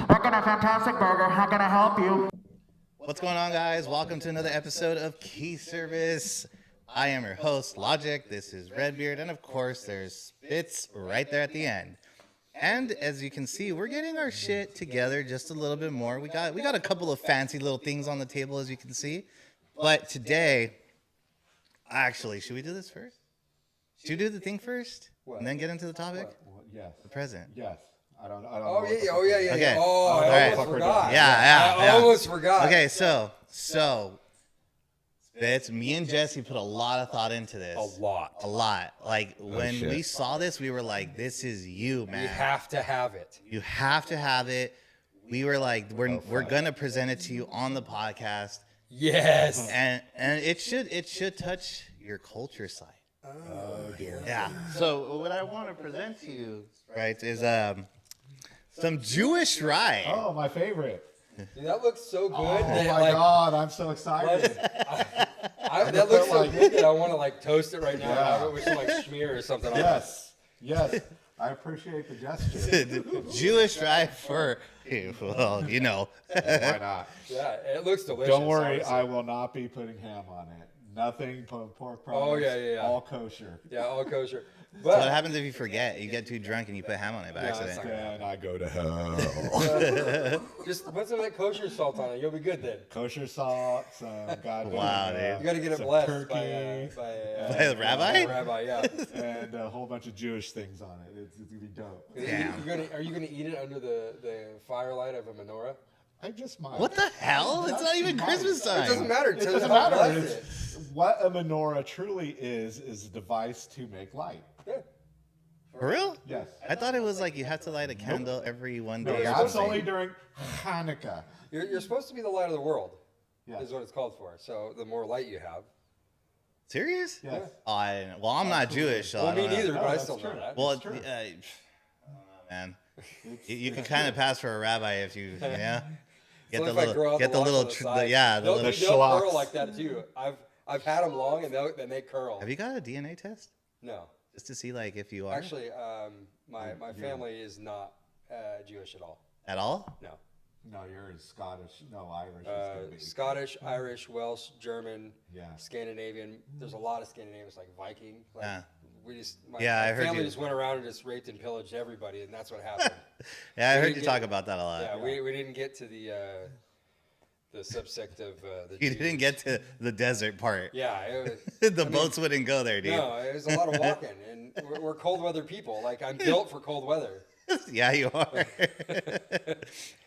I got a fantastic burger. How can I help you? What's going on, guys? Welcome to another episode of Key Service. I am your host, Logic. This is Redbeard, and of course, there's Spitz right there at the end. And as you can see, we're getting our shit together just a little bit more. We got a couple of fancy little things on the table, as you can see. But today, actually, should we do this first? Should we do the thing first, and then get into the topic? Yes. The present. Yes. I don't Oh, know. yeah. Okay. Oh, All I right. almost forgot. Yeah. I almost forgot. Okay, so Spitz, me and Jesse put a lot of thought into this. A lot. Like when we saw this, we were like, "This is you, man. You have to have it. You have to have it." We were like, "We're gonna present it to you on the podcast." Yes. And it should touch your culture side. Oh dear. Yeah. So what I want to present to you, right, is some Jewish rye. Oh, my favorite. Dude, that looks so good. Oh that, my God, I'm so excited. That looks so good that I want to toust it right now. Yeah. And have it with some schmear or something. Yes. I appreciate the gesture. Jewish rye for, well, you know. Why not? Yeah, it looks delicious. Don't worry, honestly. I will not be putting ham on it. Nothing pork products. Oh, yeah. All kosher. Yeah, all kosher. So what But happens if you forget? You get too drunk and you put ham on it by No, accident. it's Then I go to hell. just put some of that kosher salt on it. You'll be good then. Kosher salt, some goddamn. Wow, dude. You got to get it some blessed turkey, By the rabbi? Rabbi, yeah. and a whole bunch of Jewish things on it. It's gonna be dope. Damn. Are you gonna eat it under the firelight of a menorah? I just might. What the hell? It's not even Christmas time. It doesn't matter. It doesn't matter. What a menorah truly is a device to make light. Yeah. For real? Yes. I thought it was like you had to light a candle every one No, day. or that's something. only during Hanukkah. You're supposed to be the light of the world. Yes. Is what it's called for. So the more light you have. Serious? Yes. Oh, I didn't know. Well, I'm not Jewish, so I Well, me don't know. neither, No, but I that's still know true. that. Well, It's true. I don't know, man. You can kind of pass for a rabbi if you know. Get Only the if I grow little, out get the locks little, on the side. yeah, the They'll, little. they'll schlocks. curl like that too. I've had them long and then they curl. Have you got a DNA test No, just to see like if you are actually, my family is not Jewish at all. at all? No, No, you're Scottish. No, Irish. Is gonna be. Scottish, Irish, Welsh, German, Yeah. Scandinavian. There's a lot of Scandinavians like Viking. Like, Yeah. My I heard family you. just went around and just raped and pillaged everybody, and that's what happened. Yeah, I We heard didn't you get- talk about that a lot. Yeah, we didn't get to the subsect of the. You Jews. didn't get to the desert part. Yeah, it was, The boats wouldn't go there, dude. no, it was a lot of walking, and we're cold weather people. Like I'm built for cold weather. Yeah, you are.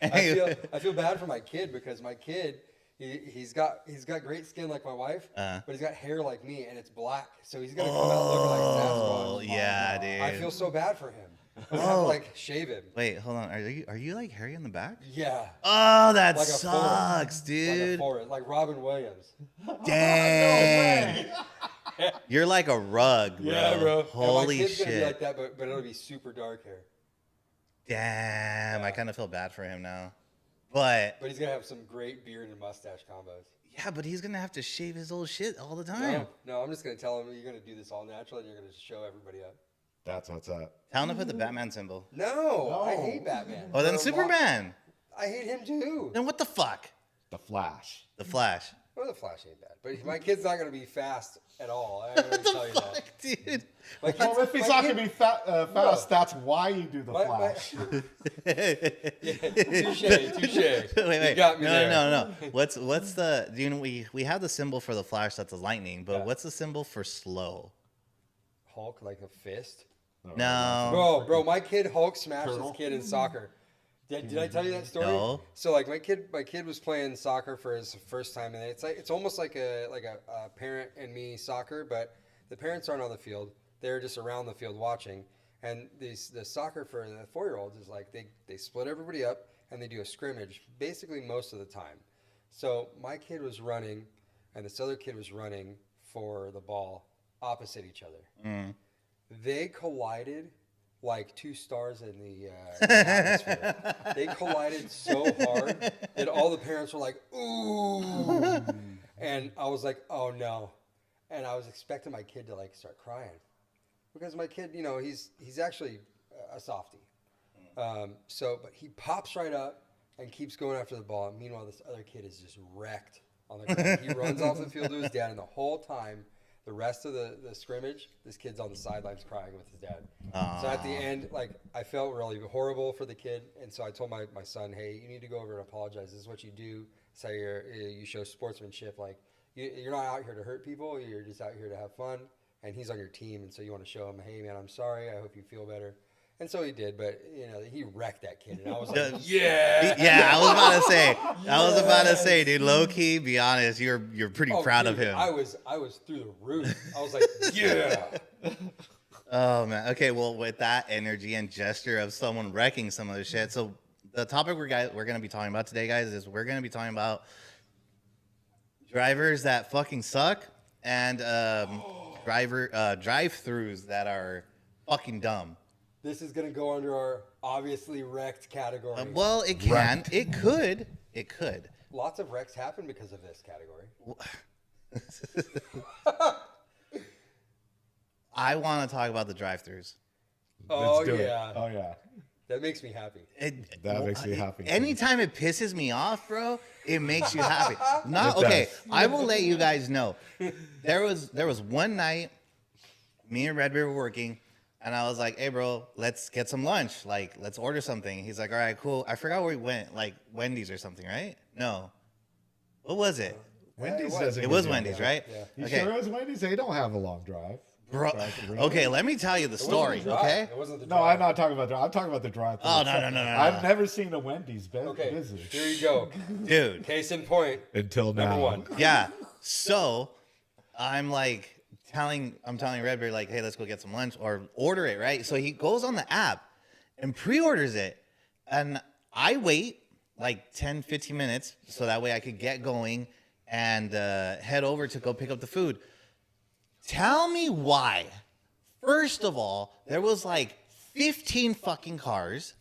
I feel bad for my kid because my kid he's got great skin like my wife, but he's got hair like me and it's black, so he's gonna come out looking like Oh, Sasquatch. yeah, dude. I feel so bad for him. I have to shave him. Wait, hold on. Are you like hairy in the back? Yeah. Oh, that Like a sucks, Like a dude. forest, like Robin Williams. Dang. You're like a rug, bro. Yeah, bro. Holy and my kid's shit. gonna be like that, but it'll be super dark hair. Damn, I kind of feel bad for him now. But But he's gonna have some great beard and mustache combos. yeah, but he's gonna have to shave his old shit all the time. No, I'm just gonna tell him you're gonna do this all natural and you're gonna show everybody up. That's what's up. Tell him to put the Batman symbol. No, I hate Batman. Oh, then Bro, Superman. I hate him too. Then what the fuck? The Flash. The Flash. Well, the Flash ain't bad, but my kid's not gonna be fast at all. I already tell you that. Fuck, dude. My kid's, Well, if he's my not kid- gonna be fast, that's why you do the my- Flash. touche. Wait. You got me there. No. What's the? Do you know we have the symbol for the Flash that's the lightning, but Yeah. what's the symbol for slow? Hulk like a fist. No. Bro, my kid Hulk smashed Turtle? his kid in soccer. Did I tell you that story? No. So like my kid was playing soccer for his first time, and it's almost like a parent and me soccer, but the parents aren't on the field; they're just around the field watching. And the soccer for the 4-year-olds is like they split everybody up and they do a scrimmage basically most of the time. So my kid was running, and this other kid was running for the ball opposite each other. They collided like two stars in the atmosphere. They collided so hard that all the parents were like, ooh. And I was like, oh no. And I was expecting my kid to like start crying. Because my kid, he's actually a softie. But he pops right up and keeps going after the ball. Meanwhile, this other kid is just wrecked on the ground. He runs off the field to his dad, and the whole time, the rest of the scrimmage, this kid's on the sidelines crying with his dad. So at the end, like, I felt really horrible for the kid, and so I told my son, hey, you need to go over and apologize. This is what you do. It's how you show sportsmanship. Like, you're not out here to hurt people. You're just out here to have fun. And he's on your team, and so you want to show him, hey, man, I'm sorry. I hope you feel better. And so he did, but he wrecked that kid, and I was like, yeah. I was about to say, dude, low key, be honest, you're pretty proud of him. I was through the roof. I was like, yeah. Oh man. Okay. Well, with that energy and gesture of someone wrecking some of the shit, so the topic we're gonna be talking about today, guys, is we're gonna be talking about drivers that fucking suck and drive-throughs that are fucking dumb. This is going to go under our obviously wrecked category. Well, it can. Wrecked. It could. It could. Lots of wrecks happen because of this category. I want to talk about the drive-throughs. Oh, Let's do yeah. It. Oh, yeah. That makes me happy. That makes me happy. Anytime it pisses me off, bro, it makes you happy. Okay, I will let you guys know. There was one night, me and Redbeard were working, and I was like, hey, bro, let's get some lunch. Like, let's order something. He's like, all right, cool. I forgot where we went, like Wendy's or something, right? No. What was it? Wendy's doesn't. It was Wendy's, right? Yeah. You okay. sure it was Wendy's? They don't have a long drive. Bro, okay, let me tell you the story, okay? It wasn't the drive. No, I'm not talking about the drive. I'm talking about the drive. Oh, no. I've never seen a Wendy's busy. Here you go. Dude. Case in point. Until now. Number one. Yeah. So, I'm telling Redbeard, like, hey, let's go get some lunch or order it, right? So he goes on the app and pre-orders it. And I wait like 10, 15 minutes so that way I could get going and head over to go pick up the food. Tell me why. First of all, there was like 15 fucking cars.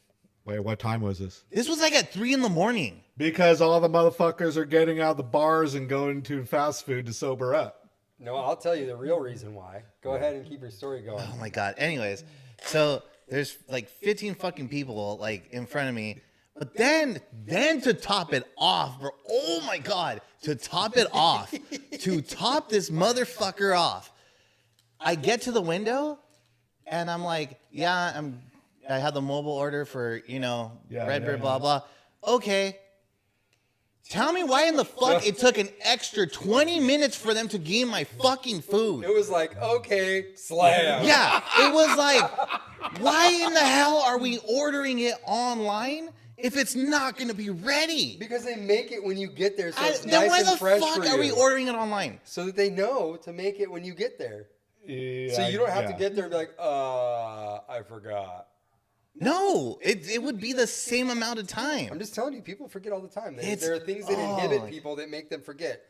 Wait, what time was this? This was like at 3 a.m. Because all the motherfuckers are getting out of the bars and going to fast food to sober up. No, I'll tell you the real reason why. Go ahead and keep your story going. Oh my God. Anyways, so there's like 15 fucking people like in front of me. But then to top it off, bro. Oh my God. To top it off. To top this motherfucker off. I get to the window and I'm like, I have the mobile order for, Redbeard, blah, blah. Okay. Tell me why in the fuck it took an extra 20 minutes for them to give me my fucking food. It was like, okay, slam. Yeah. It was like, why in the hell are we ordering it online if it's not going to be ready? Because they make it when you get there, so it's then nice and fresh for you. Why the fuck are we ordering it online? So that they know to make it when you get there. Yeah, so you don't have to get there and be like, I forgot. No, it would be the same amount of time. I'm just telling you, people forget all the time. There are things that inhibit people that make them forget.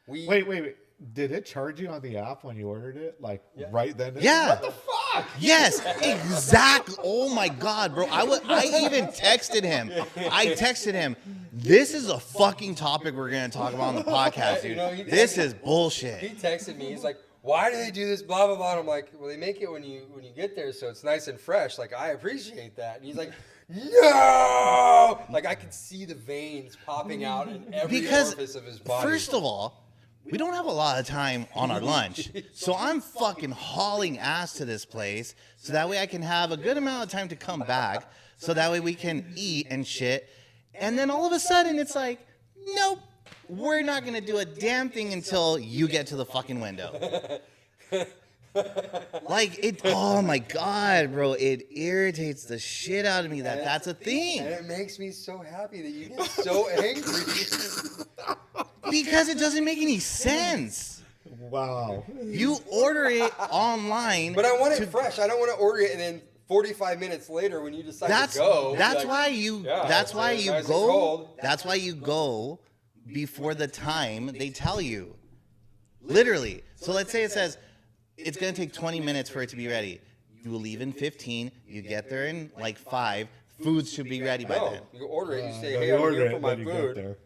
Wait. Did it charge you on the app when you ordered it? Like right then? Yeah. What the fuck? Yes, exactly. Oh my God, bro. I even texted him. I texted him. This is a fucking topic we're going to talk about on the podcast, dude. This is bullshit. He texted me. He's like, why do they do this? Blah, blah, blah. And I'm like, well, they make it when you get there, so it's nice and fresh. Like, I appreciate that. And he's like, no! Like, I could see the veins popping out in every orifice of his body. First of all, we don't have a lot of time on our lunch. So I'm fucking hauling ass to this place so that way I can have a good amount of time to come back so that way we can eat and shit. And then all of a sudden it's like, nope, we're not going to do a damn thing until you get to the fucking window. Oh my God, bro, it irritates the shit out of me that's a thing. And it makes me so happy that you get so angry. Because it doesn't make any sense. Wow. You order it online. But I want it fresh. I don't want to order it and then 45 minutes later when you decide to go. That's why you go before the time they tell you. Literally. So let's say it says it's going to take 20 minutes for it to be ready. You leave in 15. You get there in like 5. Food should be ready by then. You order it. You say, hey, I'm here for my food.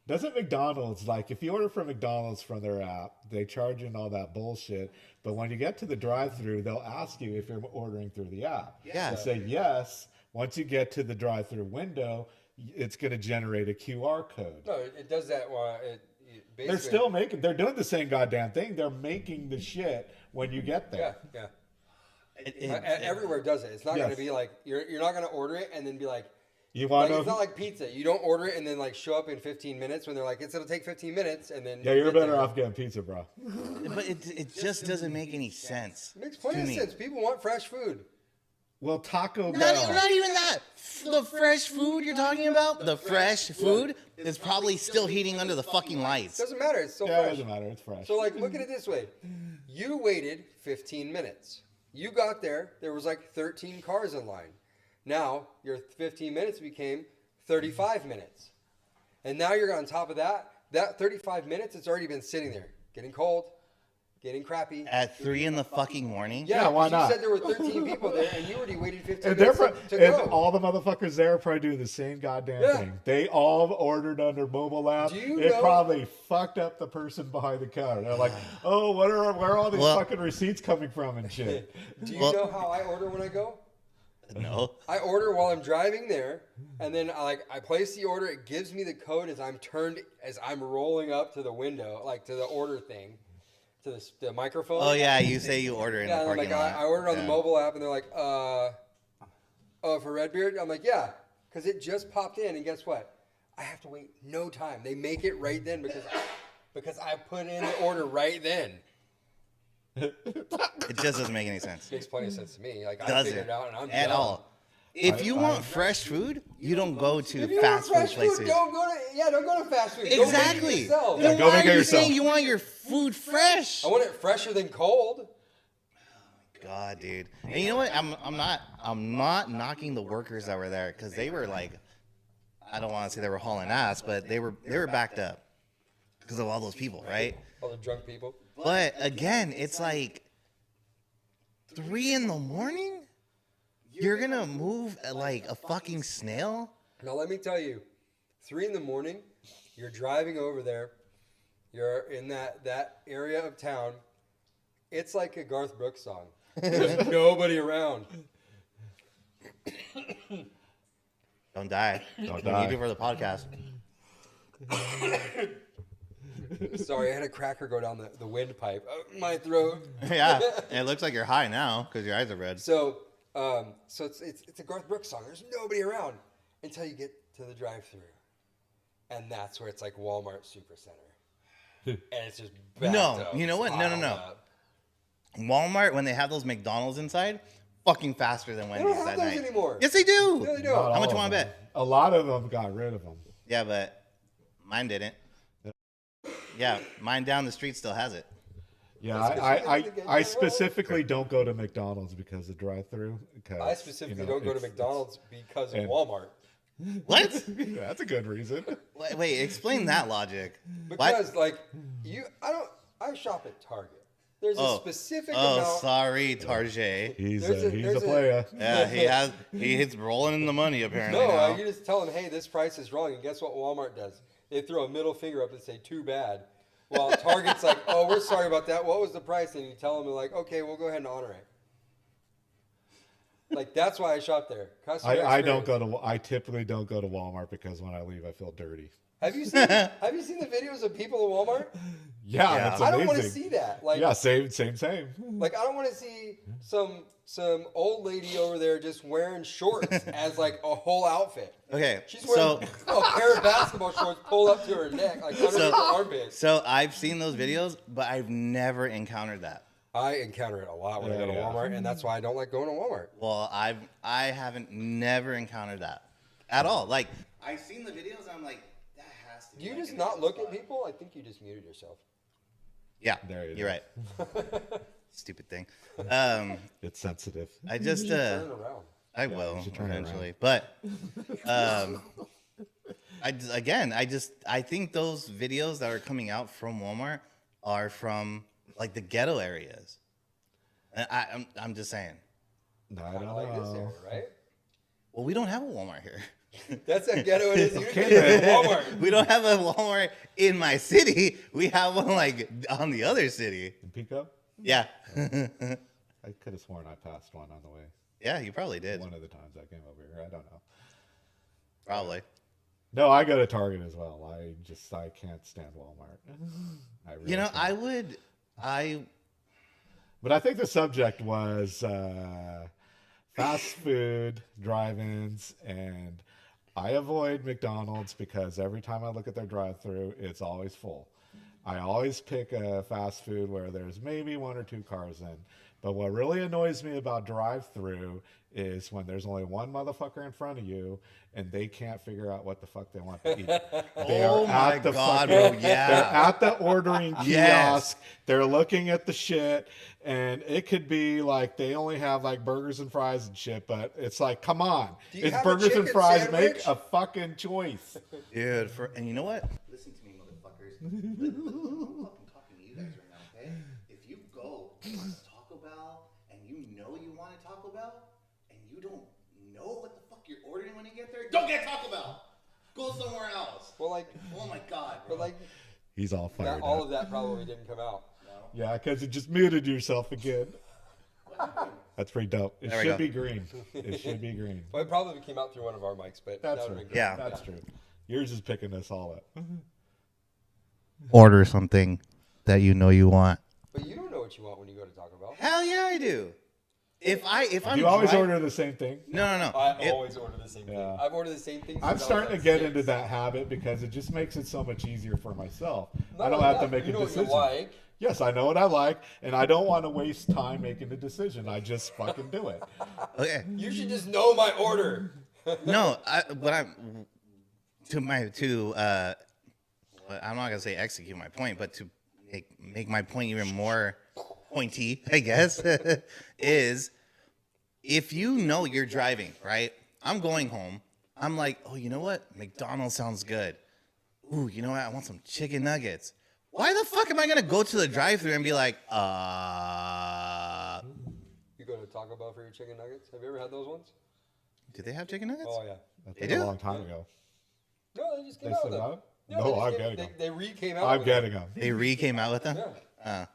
Doesn't McDonald's, like, if you order from McDonald's from their app, they charge you and all that bullshit. But when you get to the drive-thru, they'll ask you if you're ordering through the app. Yeah. You say yes. Once you get to the drive-thru window, it's going to generate a QR code. No, it does that. Basically, They're still making. They're doing the same goddamn thing. They're making the shit when you get there. Yeah. Everywhere does it. It's not going to Yes. be like you're not going to order it and then be like. You want Like, to? it's not like pizza. You don't order it and then like show up in 15 minutes when they're like, it'll take 15 minutes and then. Yeah, you're get better there. off getting pizza, bro. But it just doesn't make any sense. It makes plenty of sense. People want fresh food. Well, Taco Not, Bell. not even that. The fresh food you're talking about, the fresh food is probably still heating under the fucking lights. Doesn't matter. It's still Yeah, it fresh. doesn't matter. It's fresh. So like, look at it this way: you waited 15 minutes. You got there. There was like 13 cars in line. Now your 15 minutes became 35 minutes, and now you're on top of that. That 35 minutes, it's already been sitting there, getting cold, getting crappy. At 3 in the fucking morning? Yeah, why not? You said there were 13 people there, and you already waited 15 And, they're minutes pro- to and go. all the motherfuckers there are probably doing the same goddamn Yeah. thing. They all ordered under mobile app. Do you It know- probably fucked up the person behind the counter. They're like, "Oh, where are all these Well- fucking receipts coming from and shit?" Do you Well- know how I order when I go? No. I order while I'm driving there, and then I place the order. It gives me the code as I'm rolling up to the window, like to the order thing, to the microphone. Oh, yeah, you say you order in Yeah, the and I'm parking like, lot. I ordered on the Yeah. mobile app, and they're like, oh, for Redbeard? I'm like, yeah, because it just popped in, and guess what? I have to wait no time. They make it right then because I put in the order right then. It just doesn't make any sense. Makes plenty of sense to me. Like I Does figured it? it out, and I'm At done. all. If you want fresh food, you don't go If to you fast want food fresh places. don't go to fast food. Go make it Exactly. yourself. Yeah, Then go why make are it you yourself. saying you want your food fresh? I want it fresher than cold. God, dude. And you know what? I'm not knocking the workers that were there because they were like, I don't want to say they were hauling ass, but they were backed up because of all those people, right? All the drunk people. But again, it's like 3 in the morning. You're gonna move like a fucking snail. Now let me tell you, 3 a.m, you're driving over there, you're in that area of town. It's like a Garth Brooks song. There's nobody around. Don't die. Don't We die. need it for the podcast. Sorry, I had a cracker go down the windpipe. My throat. Yeah, it looks like you're high now because your eyes are red. So it's a Garth Brooks song. There's nobody around until you get to the drive-thru, and that's where it's like Walmart Supercenter, and it's just backed No, up, you know what? No. piled up. Walmart, when they have those McDonald's inside, fucking faster than They Wendy's don't have that those night. anymore. Yes, they do. No, they Not don't. How much all you want of to them. bet? A lot of them got rid of them. Yeah, but mine didn't. Yeah, mine down the street still has it. Yeah, That's 'cause you I get to get I your specifically don't go to McDonald's because of drive-through. I specifically don't go to McDonald's because of and- Walmart. What? That's a good reason. Wait, explain that logic. What? Because I shop at Target. There's a specific Oh, amount. sorry, Tarjay. He's There's a player. Yeah, he's rolling in the money apparently. No, now. you just tell them, hey, this price is wrong. And guess what Walmart does? They throw a middle finger up and say, too bad. While Target's like, oh, we're sorry about that. What was the price? And you tell them, like, okay, we'll go ahead and honor it. Like, that's why I shop there. Customer experience. I typically don't go to Walmart because when I leave, I feel dirty. Have you seen the videos of people at Walmart? Yeah, Yeah. that's I amazing. don't want to see that. Like, Yeah, same. Like, I don't want to see some old lady over there just wearing shorts as like a whole outfit. Okay, She's wearing so a pair of basketball shorts pulled up to her neck, like underneath her armpits. so I've seen those videos, but I've never encountered that. I encounter it a lot when I go to Yeah. Walmart, and that's why I don't like going to Walmart. Well, I haven't never encountered that at all. Like I've seen the videos, and I'm like, that has to. Do be you like just an not extra look at spot. people? I think you just muted yourself. Yeah, There you you're go. right. Stupid thing. It's sensitive. I just Turn around. I will you should turn it eventually, but I think those videos that are coming out from Walmart are from like the ghetto areas. And I'm just saying. No, I Kind don't of like this know. area, right? Well, we don't have a Walmart here. That's how ghetto it is. You Okay, get then. Walmart. We don't have a Walmart in my city. We have one like on the other city. In Pico? Yeah. I could have sworn I passed one on the way. Yeah, you probably did. One of the times I came over here. I don't know. Probably. No, I go to Target as well. I can't stand Walmart. I really can't. But I think the subject was fast food, drive-ins, and I avoid McDonald's because every time I look at their drive-thru, it's always full. I always pick a fast food where there's maybe 1 or 2 cars in. But what really annoys me about drive-thru is when there's only one motherfucker in front of you and they can't figure out what the fuck they want to eat. Oh my God, bro, yeah. They're at the ordering kiosk. Yes. They're looking at the shit, and it could be like they only have like burgers and fries and shit, but it's like, come on. It's have a burgers and chicken fries. sandwich? Make a fucking choice. Dude, and you know what? Listen to me, motherfuckers. I'm talking to you guys right now, okay? If you go to Taco Bell and you know you want a Taco Bell and you don't know what the fuck you're ordering when you get there, don't get Taco Bell. Go somewhere else. Well, like, oh my God, bro. but like, He's all fired all up. of that probably didn't come out. Yeah, because it just muted yourself again. That's pretty dope. It There we should go. be green. It should be green. Well, it probably came out through one of our mics, but That's that true. would've been Yeah. great. That's true. Yours is picking us all up. Order something that you know you want. But you don't know what you want when you go to Taco Bell. Hell yeah, I do. If I'm You always driving- order the same thing? No. I always order the same thing. Yeah. I've ordered the same thing. I'm since I starting to was get like into 6. that habit because it just makes it so much easier for myself. Not I don't only have to that, make you a know decision. What you like. Yes, I know what I like, and I don't want to waste time making a decision. I just fucking do it. Okay. You should just know my order. No, I'm not gonna say execute my point, but to make my point even more pointy, I guess, is if you know you're driving, right? I'm going home. I'm like, oh, you know what? McDonald's sounds good. Ooh, you know what? I want some chicken nuggets. Why the fuck am I gonna go to the drive-thru and be like, You go to Taco Bell for your chicken nuggets? Have you ever had those ones? do they have chicken nuggets? Oh yeah. That They took do? a long time ago. No, they just came They out still with them. got it? Yeah, No, they just I'm came- getting them. They re-came out. I'm with getting them. They re-came out with them? Yeah.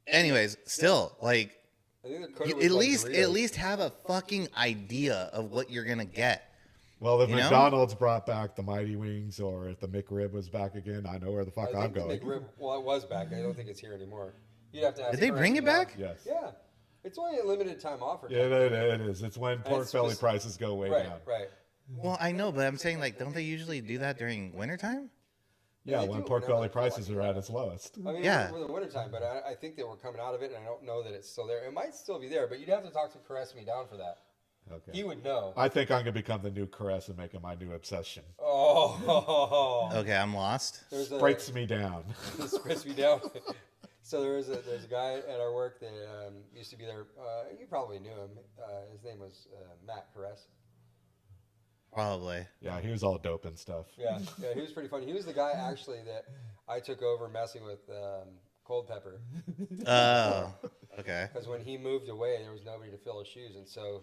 Anyways, still, like, I think the coated at was like least Doritos. have a fucking idea of what you're gonna get. Well, if You know? McDonald's brought back the Mighty Wings or if the McRib was back again, I know where the fuck I I'm think the going. McRib, well, it was back. I don't think it's here anymore. You'd have to ask. Did they bring it back? Yes. Yeah. It's only a limited time offer. Yeah, it is. It's when pork it's belly just- prices go way Right, down. right. Well, I know, but I'm saying, like, don't they usually do that during wintertime? Yeah, they when do pork whenever belly they feel like prices it. are at its lowest. I mean, Yeah. for the wintertime, but I think that we're coming out of it, and I don't know that it's still there. It might still be there, but you'd have to talk to Caress Me Down for that. Okay. He would know. I think I'm gonna become the new caress and make it my new obsession. Oh. Okay, I'm lost. There's a Breaks me down. Spritz Me Down. So there's a guy at our work that used to be there. You probably knew him. His name was Matt Caress. Probably. Yeah, he was all dope and stuff. Yeah, he was pretty funny. He was the guy actually that I took over messing with Cold Pepper. Oh, okay. Because when he moved away, there was nobody to fill his shoes, and so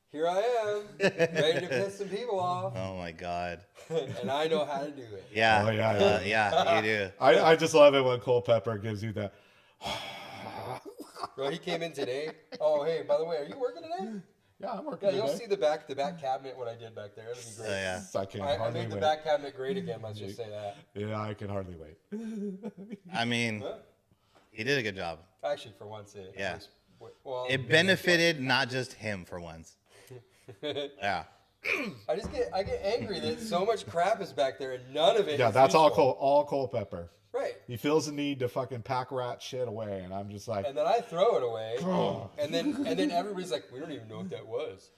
here I am, ready to piss some people off, Oh my God. and I know how to do it. Yeah. Oh, yeah. Yeah, you do. I just love it when Cole Pepper gives you that. Bro, he came in today. Oh, hey, by the way, are you working today? Yeah, I'm working Yeah, you'll today. see the back cabinet what I did back there. It'll be Oh great. yeah. I can I hardly made the wait. back cabinet great again. Let's just say that. Yeah, I can hardly wait. I mean, Huh? he did a good job. Actually, for once, it Yeah. was, well, It benefited not just him for once. Yeah. I get angry that so much crap is back there and none of it. Yeah, is that's useful. all Cole Pepper. Right. He feels the need to fucking pack rat shit away, and I'm just like, And then I throw it away, and then everybody's like, we don't even know what that was.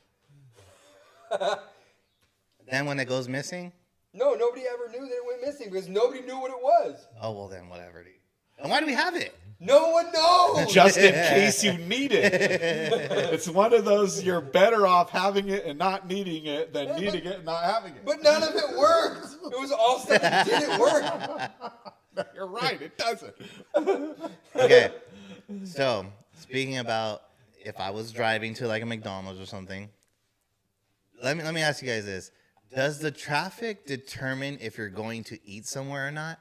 Then when it goes missing, No, nobody ever knew that it went missing because nobody knew what it was. oh well, then whatever. Dude. And why do we have it? No one knows. just in case you need it. It's one of those you're better off having it and not needing it than needing it and not having it. But none of it worked. It was all stuff that didn't work. You're right, it doesn't. Okay. So speaking about if I was driving to like a McDonald's or something, let me ask you guys this: does the traffic determine if you're going to eat somewhere or not?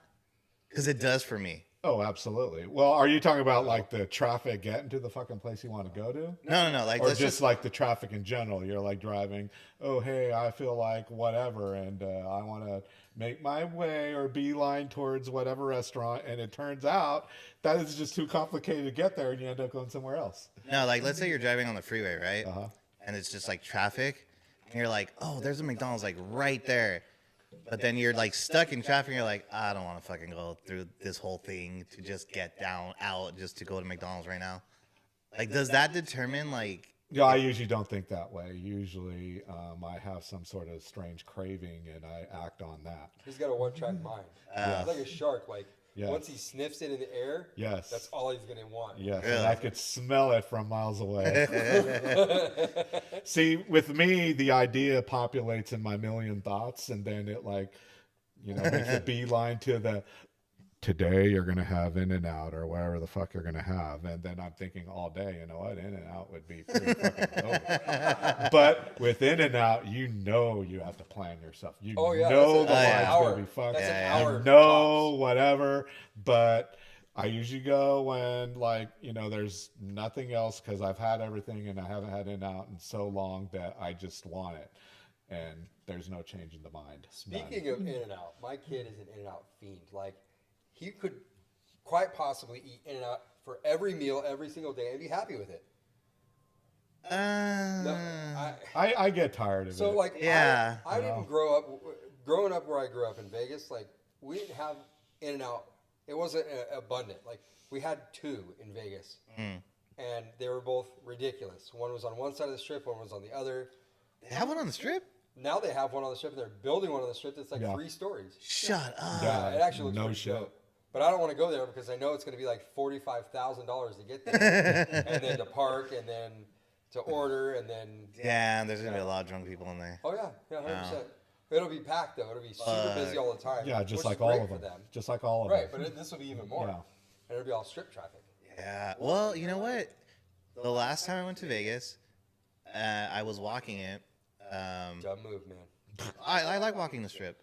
Because it does for me. Oh, absolutely. Well, are you talking about like the traffic getting to the fucking place you want to go to? No. Like, Or let's just like the traffic in general? You're like driving, oh, hey, I feel like whatever, and I want to make my way or beeline towards whatever restaurant, and it turns out that is just too complicated to get there, and you end up going somewhere else. No, like, let's say you're driving on the freeway, right? Uh-huh. And it's just like traffic, and you're like, oh, there's a McDonald's like right there. But then you're like stuck in traffic, and you're like, I don't want to fucking go through this whole thing to just get out just to go to McDonald's right now. Like, does that determine like? Yeah, I usually don't think that way. Usually, I have some sort of strange craving, and I act on that. He's got a one-track mind. He's like a shark. Like Yes. once he sniffs it in the air, Yes. that's all he's gonna want. Yes, Really? and I could smell it from miles away. See, with me, the idea populates in my million thoughts, and then it makes a beeline to the, today you're going to have In-N-Out or whatever the fuck you're going to have. And then I'm thinking all day, you know what, In-N-Out would be pretty fucking dope. But with In-N-Out, you have to plan yourself. You Oh, yeah, know the that's an line's hour. going to be fucked. That's an Yeah, hour. You know, tops. whatever. But I usually go when there's nothing else, because I've had everything and I haven't had In-N-Out in so long that I just want it. And there's no change in the mind. Speaking of In-N-Out, my kid is an In-N-Out fiend. Like, he could quite possibly eat In-N-Out for every meal, every single day, and be happy with it. No, I get tired of so it. like, Yeah. I didn't growing up where I grew up in Vegas. Like, we didn't have In-N-Out. It wasn't abundant. Like, we had 2 in Vegas, and they were both ridiculous. One was on one side of the strip, one was on the other. They have one on the strip? Now they have one on the strip, and they're building one on the strip that's like Yeah. 3 stories. Shut up. Yeah, It actually looks no pretty shit. dope. But I don't want to go there because I know it's going to be like $45,000 to get there, and then to park, and then to order, and then Yeah, there's gonna be a lot of drunk people in there. oh yeah, 100%. It'll be packed though. It'll be super busy all the time. Yeah, just which like is all great of for them. Just like all of Right, them. but this will be even more. Yeah. And it'll be all strip traffic. Yeah. Well, you know what? The last time I went to Vegas, I was walking it. Dumb move, man. I like walking the strip.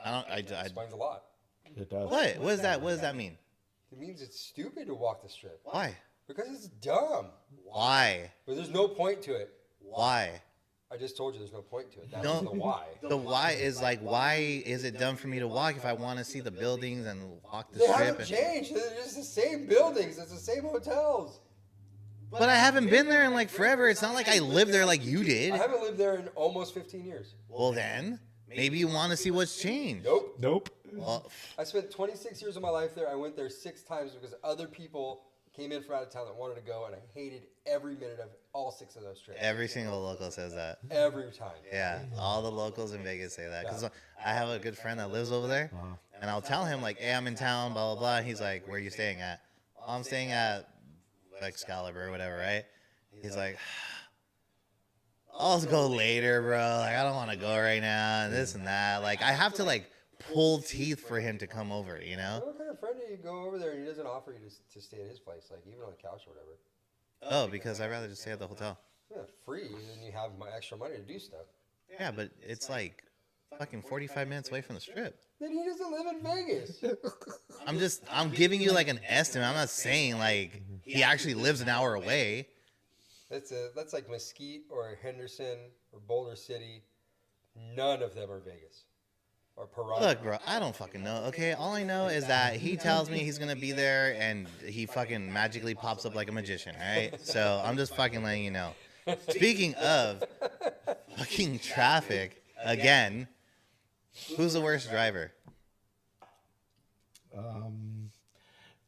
I Explains a lot. It does. what? What does that mean? It means it's stupid to walk the strip Why? because it's dumb. Why? But there's no point to it. Why? I just told you there's no point to it. That's No. the why. The why is like, why is it dumb for me to walk if I want to see the buildings and walk the They strip? haven't And, changed. They're just the same buildings. It's the same hotels. but I haven't been there in like forever. It's not like I live there like you did. I haven't lived there in almost 15 years. Well, then maybe you want to see what's changed. Nope. Nope. Well, I spent 26 years of my life there. I went there 6 times because other people came in from out of town that wanted to go, and I hated every minute of all 6 of those trips. every single local says that. Every time. Yeah, all the locals in Vegas say that. Because I have a good friend that lives over there, and I'll tell him, like, hey, I'm in town, blah, blah, blah. And he's like, where are you staying at? Oh, I'm staying at Excalibur or whatever, right? He's like, I'll go later, bro. Like, I don't want to go right now, and this and that. Like, I have to, like, pull teeth for him to come over, you know? What kind of friend do you go over there and he doesn't offer you to stay at his place, like even on the couch or whatever? Oh, because I'd rather just stay at the hotel. Yeah, free, and then you have my extra money to do stuff. Yeah, but it's like fucking 45 minutes away from the strip. Then he doesn't live in Vegas. I'm giving you like an estimate. I'm not saying like he actually lives an hour away. That's like Mesquite or Henderson or Boulder City. None of them are Vegas. Or Piranha. Look, bro, I don't fucking know, okay? All I know is that he tells me he's gonna be there and he fucking magically pops up like a magician, alright? So I'm just fucking letting you know. Speaking of fucking traffic, again, who's the worst driver?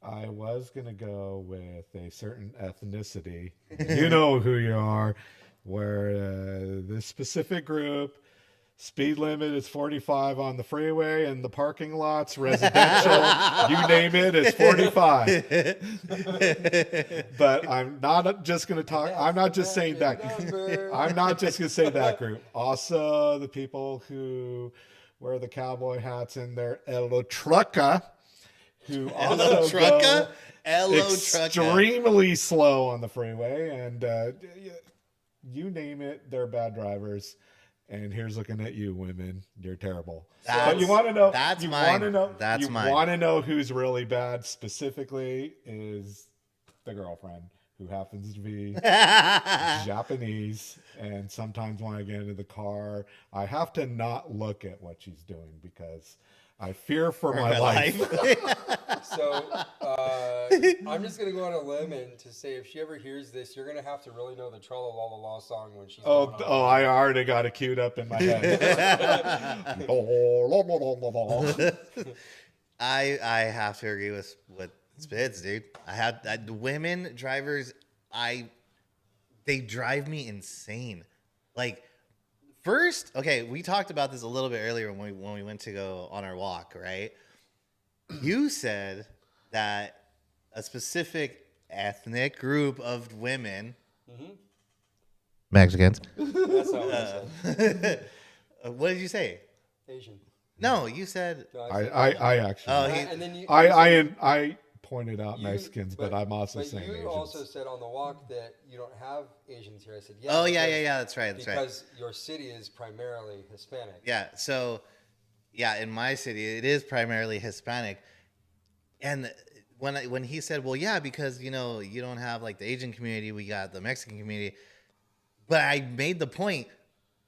I was going to go with a certain ethnicity. You know who you are. Where this specific group, speed limit is 45 on the freeway, and the parking lots, residential, you name it, is 45. But I'm not just going to talk. I'm not just saying that. I'm not just going to say that group. Also, the people who wear the cowboy hats in their trucka, who also go extremely slow on the freeway, and you name it, they're bad drivers. And here's looking at you, women. You're terrible. That's- But you want to know? that's you mine. Want to know? That's you mine. Want to know who's really bad? Specifically, is the girlfriend who happens to be Japanese. And sometimes when I get into the car, I have to not look at what she's doing because I fear for my life. So I'm just gonna go on a limb and to say if she ever hears this, you're gonna have to really know the Tra La La La song when she's going on. I already got it queued up in my head. I have to agree with Spitz, dude. The women drivers, they drive me insane. Like, first, okay, we talked about this a little bit earlier when we went to go on our walk, right? You said that a specific ethnic group of women, Mexicans. That's how it is. What did you say? Asian. No, you said. No, I actually. Oh, and then you, I pointed out you- Mexicans, but I'm also but saying you Asians. also said on the walk that you don't have Asians here. I said, yeah. Oh yeah, because- yeah. That's right. That's right. Because your city is primarily Hispanic. Yeah. So, yeah, in my city, it is primarily Hispanic. And when he said, well, yeah, because you don't have like the Asian community, we got the Mexican community. But I made the point.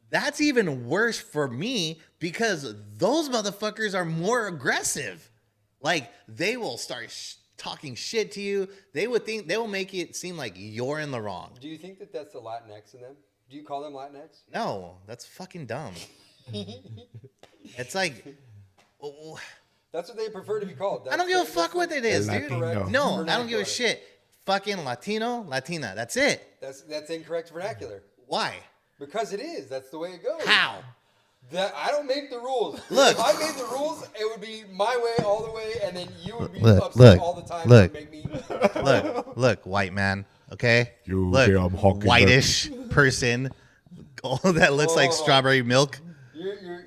That's even worse for me because those motherfuckers are more aggressive. Like they will start talking shit to you. They will make it seem like you're in the wrong. Do you think that that's the Latinx in them? Do you call them Latinx? No, that's fucking dumb. It's like, oh, That's what they prefer to be called. I don't give a fuck what it is, dude. Latino. No, I don't give a shit. Fucking Latino, Latina. That's it. That's incorrect vernacular. Why? Because it is. That's the way it goes. How? That I don't make the rules. Look. If I made the rules, it would be my way all the way, and then you would be Look, upset look, all the time. look. And make me. Look, white man. Okay. You Look, damn hawking whitish person. All that looks like Oh. strawberry milk.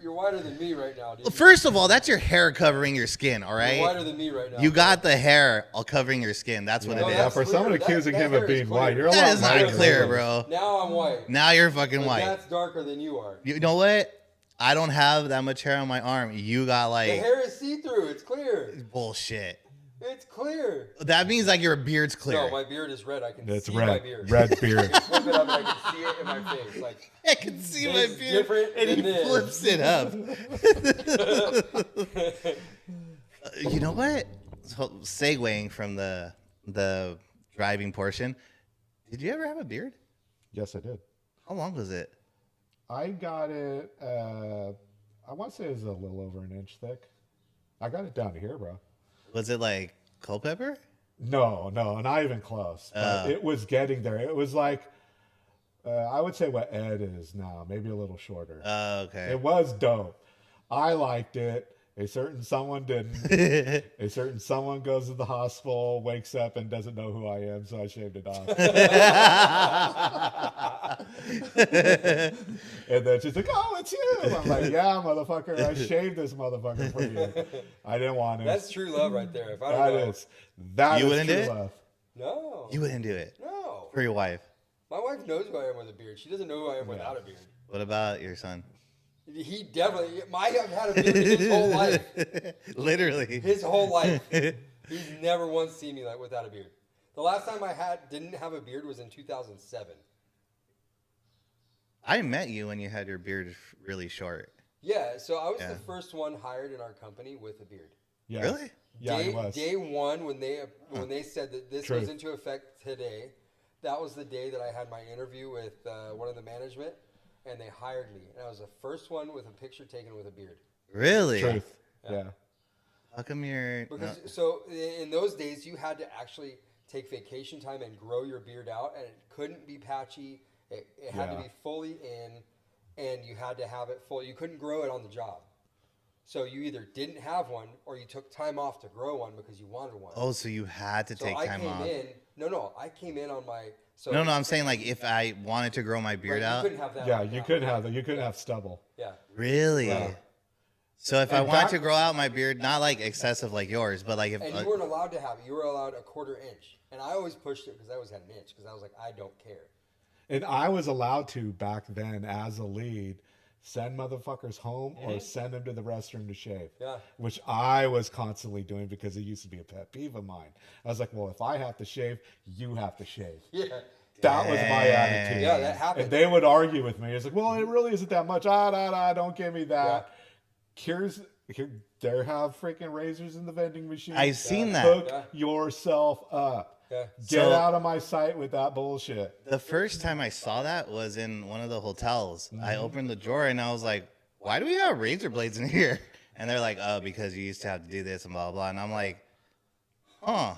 You're whiter than me right now, dude. Well, first of all, that's your hair covering your skin. All You're right. whiter than me right now. You got the hair all covering your skin. That's what No, it Yeah, is. for clear. someone That- accusing that him hair of is being clear. white, you're a That lot is not lighter clear, than bro. Now I'm white. Now you're fucking But white. That's darker than you are. You know what? I don't have that much hair on my arm. You got The like hair is see-through. It's clear. bullshit. It's clear. That means like your beard's clear. No, my beard is red. I can It's see my red. beard. Red I beard. can flip it up and I can see it in my face. Like I can see my It's beard, different and he than this. flips it up. You know what? So, segueing from the driving portion, did you ever have a beard? Yes, I did. How long was it? I got it. I want to say it was a little over an inch thick. I got it down to here, bro. Was it like Culpepper? No, not even close. But it was getting there. It was like, I would say what Ed is now, maybe a little shorter. Okay. It was dope. I liked it. A certain someone didn't. A certain someone goes to the hospital, wakes up, and doesn't know who I am, so I shaved it off. And then she's like, "Oh, it's you." I'm like, "Yeah, motherfucker, I shaved this motherfucker for you. I didn't want it." that's true love right there. If I don't That know, is that You is wouldn't do true it? love. no, You wouldn't do it no. for your wife. My wife knows who I am with a beard. She doesn't know who I am without a beard. What about your son? He definitely. I have had a beard his whole life. Literally. His whole life. He's never once seen me like without a beard. The last time I didn't have a beard was in 2007. I met you when you had your beard really short. Yeah, so I was Yeah. the first one hired in our company with a beard. Yeah. Really? Yeah, day, it was. Day one when they said that this Truth. goes into effect today, that was the day that I had my interview with one of the management, and they hired me. And I was the first one with a picture taken with a beard. Really? Truth. Yeah. How come you're Because so in those days you had to actually take vacation time and grow your beard out, and it couldn't be patchy. It had to Yeah. be fully in, and you had to have it full. You couldn't grow it on the job. So you either didn't have one or you took time off to grow one because you wanted one. Oh, so you had to so take I time came off. in. No, I came in on my. So No, I'm saying like if I wanted to grow my right, beard you out. couldn't have that. Yeah, on you now. couldn't have that. You couldn't have stubble. Yeah. Really? Yeah. So if I And wanted back- to grow out my beard, not like excessive like yours, but like if And you weren't allowed to have it. You were allowed a quarter inch. And I always pushed it because I always had an inch because I was like, I don't care. And I was allowed to back then as a lead send motherfuckers home or send them to the restroom to shave. Yeah. Which I was constantly doing because it used to be a pet peeve of mine. I was like, well, if I have to shave, you have to shave. Yeah. That was my attitude. Yeah, that happened. And they would argue with me. It's like, well, it really isn't that much. Don't give me that. Here, there have freaking razors in the vending machine. I've seen that. Hook yourself up. Yeah. Get out of my sight with that bullshit. The first time I saw that was in one of the hotels. I opened the drawer and I was like, why do we have razor blades in here? And they're like, oh, because you used to have to do this and blah, blah. And I'm like, huh,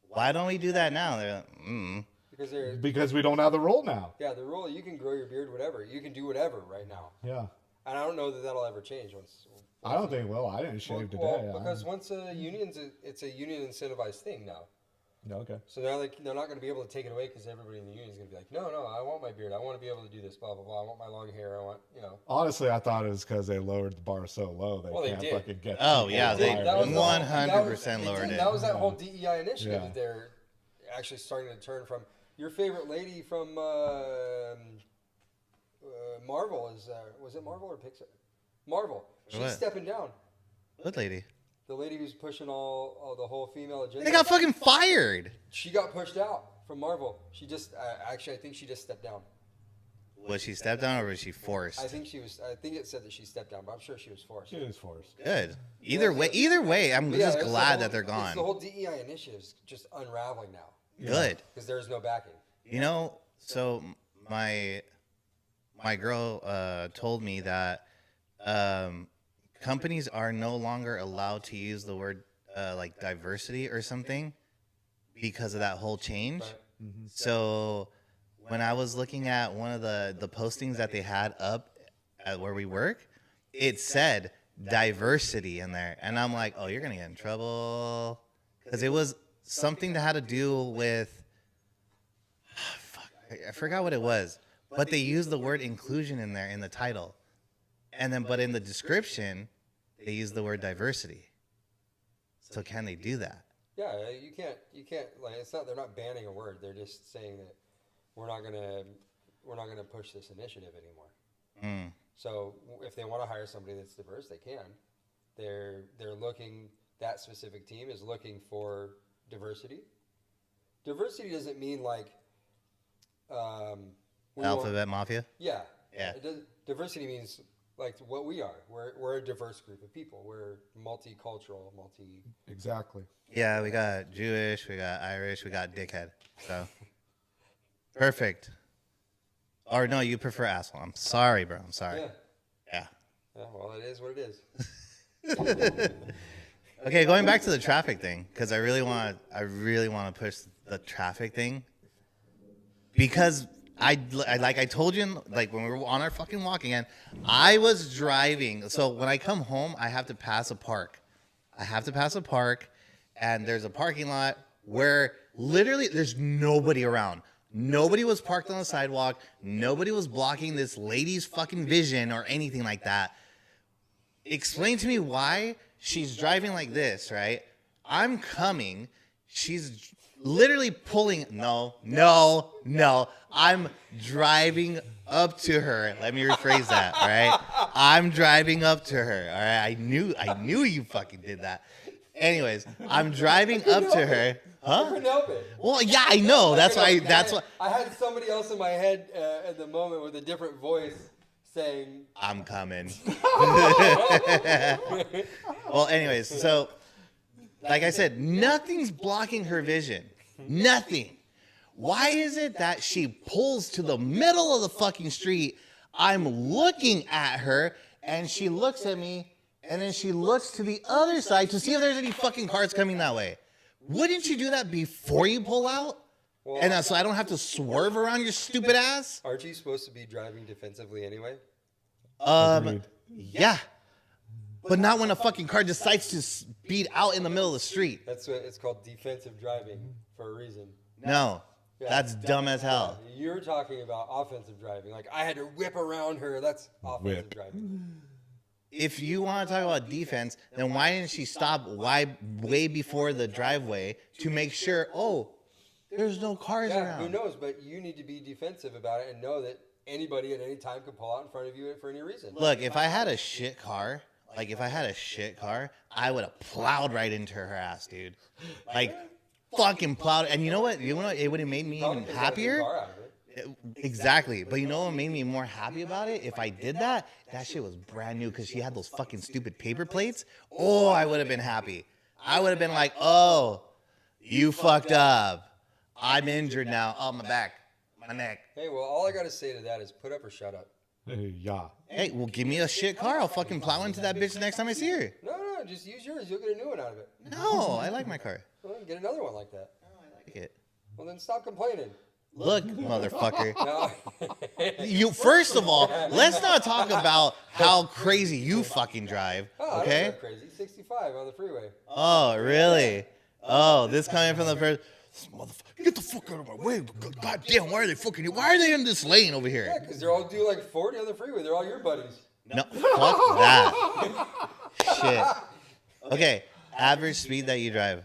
why don't we do that now? They're like, Because we don't have the rule now. Yeah, the rule, you can grow your beard, whatever. You can do whatever right now. Yeah. And I don't know that that'll ever change once. I don't think it will. I didn't shave today. Well, because once a union's, it's a union incentivized thing now. Okay. So now they're not going to be able to take it away because everybody in the union is going to be like, no, I want my beard. I want to be able to do this, blah, blah, blah. I want my long hair. I want, Honestly, I thought it was because they lowered the bar so low they can't fucking get. Oh, yeah, they hired. 100% lowered it. That was that whole DEI initiative that they're actually starting to turn from. Your favorite lady from Marvel is, was it Marvel or Pixar? Marvel. She's What? stepping down. What lady? The lady who's pushing all the whole female agenda. They got fucking fired. She got pushed out from Marvel. She just actually, I think she just stepped down. Was she stepped down or was she forced? I think it said that she stepped down, but I'm sure she was forced. She was forced. Good. Either way, I'm just glad that they're gone. The whole DEI initiative is just unraveling now. Good. Because there's no backing. So my girl told me that companies are no longer allowed to use the word like diversity or something because of that whole change. Right. Mm-hmm. So when I was looking at one of the postings that they had up at where we work, it said diversity in there. And I'm like, oh, you're going to get in trouble. Because it was something that had to do with, I forgot what it was. But they used the word inclusion in there in the title. And then, but in the description, they use the word diversity. So can they do that? Yeah, you can't like it's not. They're not banning a word. They're just saying that we're not gonna push this initiative anymore. So if they want to hire somebody that's diverse, they can. They're looking. That specific team is looking for diversity. Diversity doesn't mean like Alphabet Mafia? Yeah. Yeah. Diversity means like what we are. We're a diverse group of people. We're multicultural, Exactly. Yeah, we got Jewish, we got Irish, we got dickhead. So perfect. Or no, you prefer asshole. I'm sorry, bro. I'm sorry. Yeah. Yeah, well, it is what it is. Okay, going back to the traffic thing, because I really want to push the traffic thing, because I told you, like when we were on our fucking walk again, I was driving. So when I come home, I have to pass a park. And there's a parking lot where literally there's nobody around. Nobody was parked on the sidewalk. Nobody was blocking this lady's fucking vision or anything like that. Explain to me why she's driving like this, right? I'm coming. She's literally pulling. No. I'm driving up to her. Let me rephrase that, all right? I'm driving up to her, all right? I knew you fucking did that. Anyways, I'm driving up to her. Huh? I couldn't help it. Well, yeah, I know. That's why. I had somebody else in my head at the moment with a different voice saying, I'm coming. Well, anyways, so like I said, nothing's blocking her vision. Nothing. Why is it that she pulls to the middle of the fucking street? I'm looking at her and she looks at me and then she looks to the other side to see if there's any fucking cars coming that way. Wouldn't you do that before you pull out? well, And so I don't have to swerve around your stupid ass? aren't you supposed to be driving defensively anyway? Agreed. Yeah. But not when a fucking car decides to speed out in the middle of the street. That's what it's called, defensive driving, for a reason. No. Yeah. That's dumb as hell. You're talking about offensive driving. Like, I had to whip around her. That's offensive driving. If you want to talk about defense, then why didn't she stop way before the driveway to make sure, oh, there's no cars Yeah, around? who knows? But you need to be defensive about it and know that anybody at any time could pull out in front of you for any reason. Look, if I had a shit car, I would have plowed right into her ass, dude. Like, fucking plowed. And you know what? It would have made me even happier. Exactly. But you know what made me more happy about it? If I did that, that shit was brand new because she had those fucking stupid paper plates. Oh, I would have been happy. I would have been like, oh, you fucked up. I'm injured now. Oh, my back, my neck. Hey, well, all I got to say to that is put up or shut up. Yeah. Hey, well, give me a shit car. I'll fucking plow into that bitch next time I see her. No, just use yours. You'll get a new one out of it. No, I like my car. Well, get another one like that. I like it. Well, then stop complaining. Look, motherfucker. No. You first of all, let's not talk about how crazy you fucking drive. Oh, Okay? I don't drive crazy. 65 on the freeway. Oh, really? Oh, this coming from the first. This motherfucker, get the fuck out of my way! God damn, why are they fucking? Why are they in this lane over here? Yeah, because they're all doing like 40 on the freeway. They're all your buddies. No, fuck that. Shit. Okay, average speed that you drive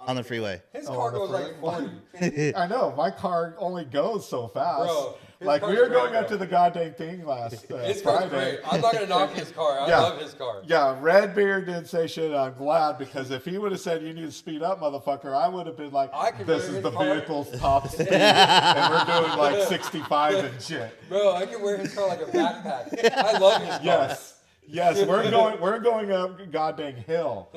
on the freeway. His car goes like 40. I know. My car only goes so fast. Bro, like, we car's were going great, up to the goddamn thing last His car's Friday. great. I'm not going to knock his car. I love his car. Yeah, Redbeard didn't say shit. I'm glad, because if he would have said you need to speed up, motherfucker, I would have been like, this is the vehicle's top speed, and we're doing like 65 and shit. Bro, I can wear his car like a backpack. I love his car. Yes, we're going up goddamn hill,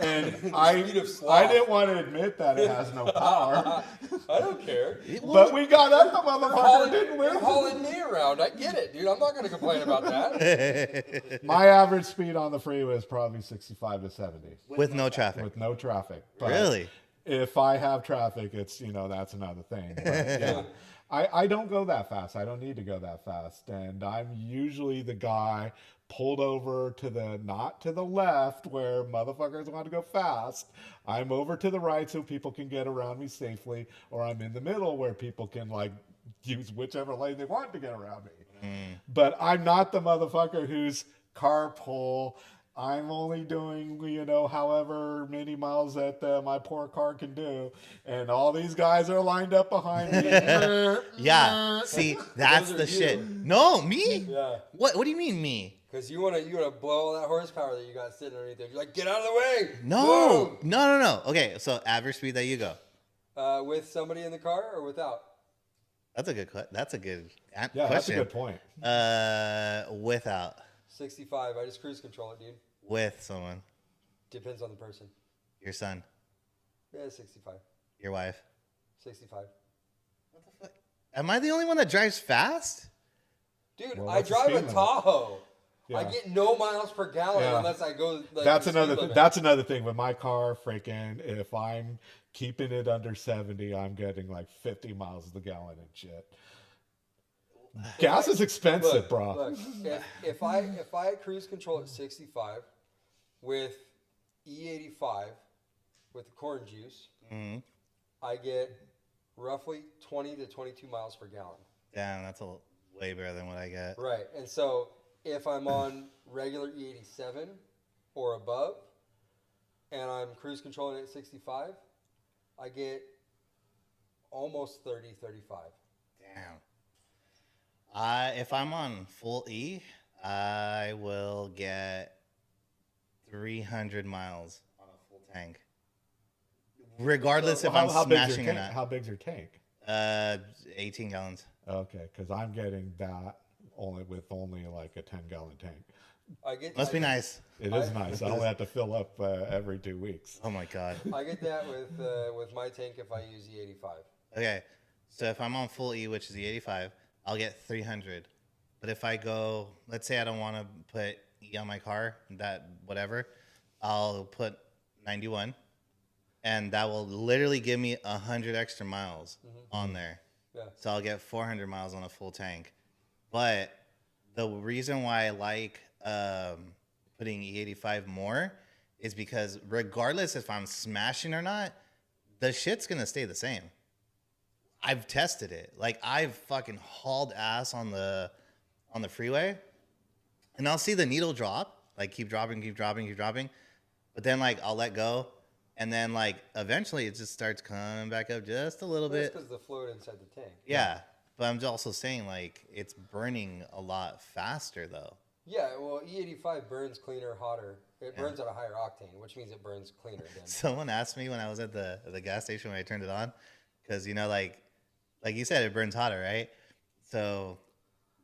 and I didn't want to admit that it has no power. I don't care. But we got up the motherfucker, didn't we? You're hauling me around. I get it, dude. I'm not going to complain about that. My average speed on the freeway is probably 65 to 70. With no traffic. With no traffic. But Really? if I have traffic, it's, that's another thing. But yeah, I don't go that fast. I don't need to go that fast. And I'm usually the guy pulled over to the, not to the left where motherfuckers want to go fast. I'm over to the right so people can get around me safely, or I'm in the middle where people can like use whichever lane they want to get around me. But I'm not the motherfucker who's carpool. I'm only doing, however many miles that my poor car can do. And all these guys are lined up behind me. Yeah. See, that's Those are the you. shit. No, me? Yeah. What do you mean me? Because you wanna blow all that horsepower that you got sitting underneath there. You're like, get out of the way. No. Boom. No. Okay, so average speed that you go. With somebody in the car or without? That's a good question. Yeah, question. that's a good point. Without. 65. I just cruise control it, dude. With someone. Depends on the person. Your son. Yeah, 65. Your wife. 65. Am I the only one that drives fast? Dude, Well, I what's the drive speed a limit? Tahoe. Yeah. I get no miles per gallon Yeah. unless I go. Like, That's the another. speed limit. That's another thing with my car. Freaking, if I'm keeping it under 70, I'm getting like 50 miles to the gallon and shit. Gas is expensive, Look, bro. Look, if I cruise control at 65 with E85 with the corn juice, I get roughly 20 to 22 miles per gallon. Damn, that's way better than what I get. Right, and so if I'm on regular E87 or above, and I'm cruise controlling at 65, I get almost 30, 35. Damn. If I'm on full E, I will get 300 miles on a full tank. Regardless if I'm smashing or not. How big's your tank? 18 gallons. Okay, because I'm getting that only like a 10-gallon tank. Must be nice. It is nice. I only have to fill up every 2 weeks. Oh my God. I get that with my tank if I use E85. Okay, so if I'm on full E, which is the 85, I'll get 300. But if I go, let's say I don't want to put E on my car, I'll put 91, and that will literally give me 100 extra miles on there. Yeah. So I'll get 400 miles on a full tank. But the reason why I like putting E85 more is because regardless if I'm smashing or not, the shit's gonna stay the same. I've tested it. Like, I've fucking hauled ass on the freeway, and I'll see the needle drop, like keep dropping. But then like I'll let go, and then like eventually it just starts coming back up just a little bit. That's because the fluid inside the tank. Yeah, But I'm also saying like it's burning a lot faster though. Yeah, well, E85 burns cleaner, hotter. It burns at a higher octane, which means it burns cleaner. Someone asked me when I was at the gas station when I turned it on, because like you said, it burns hotter, right? So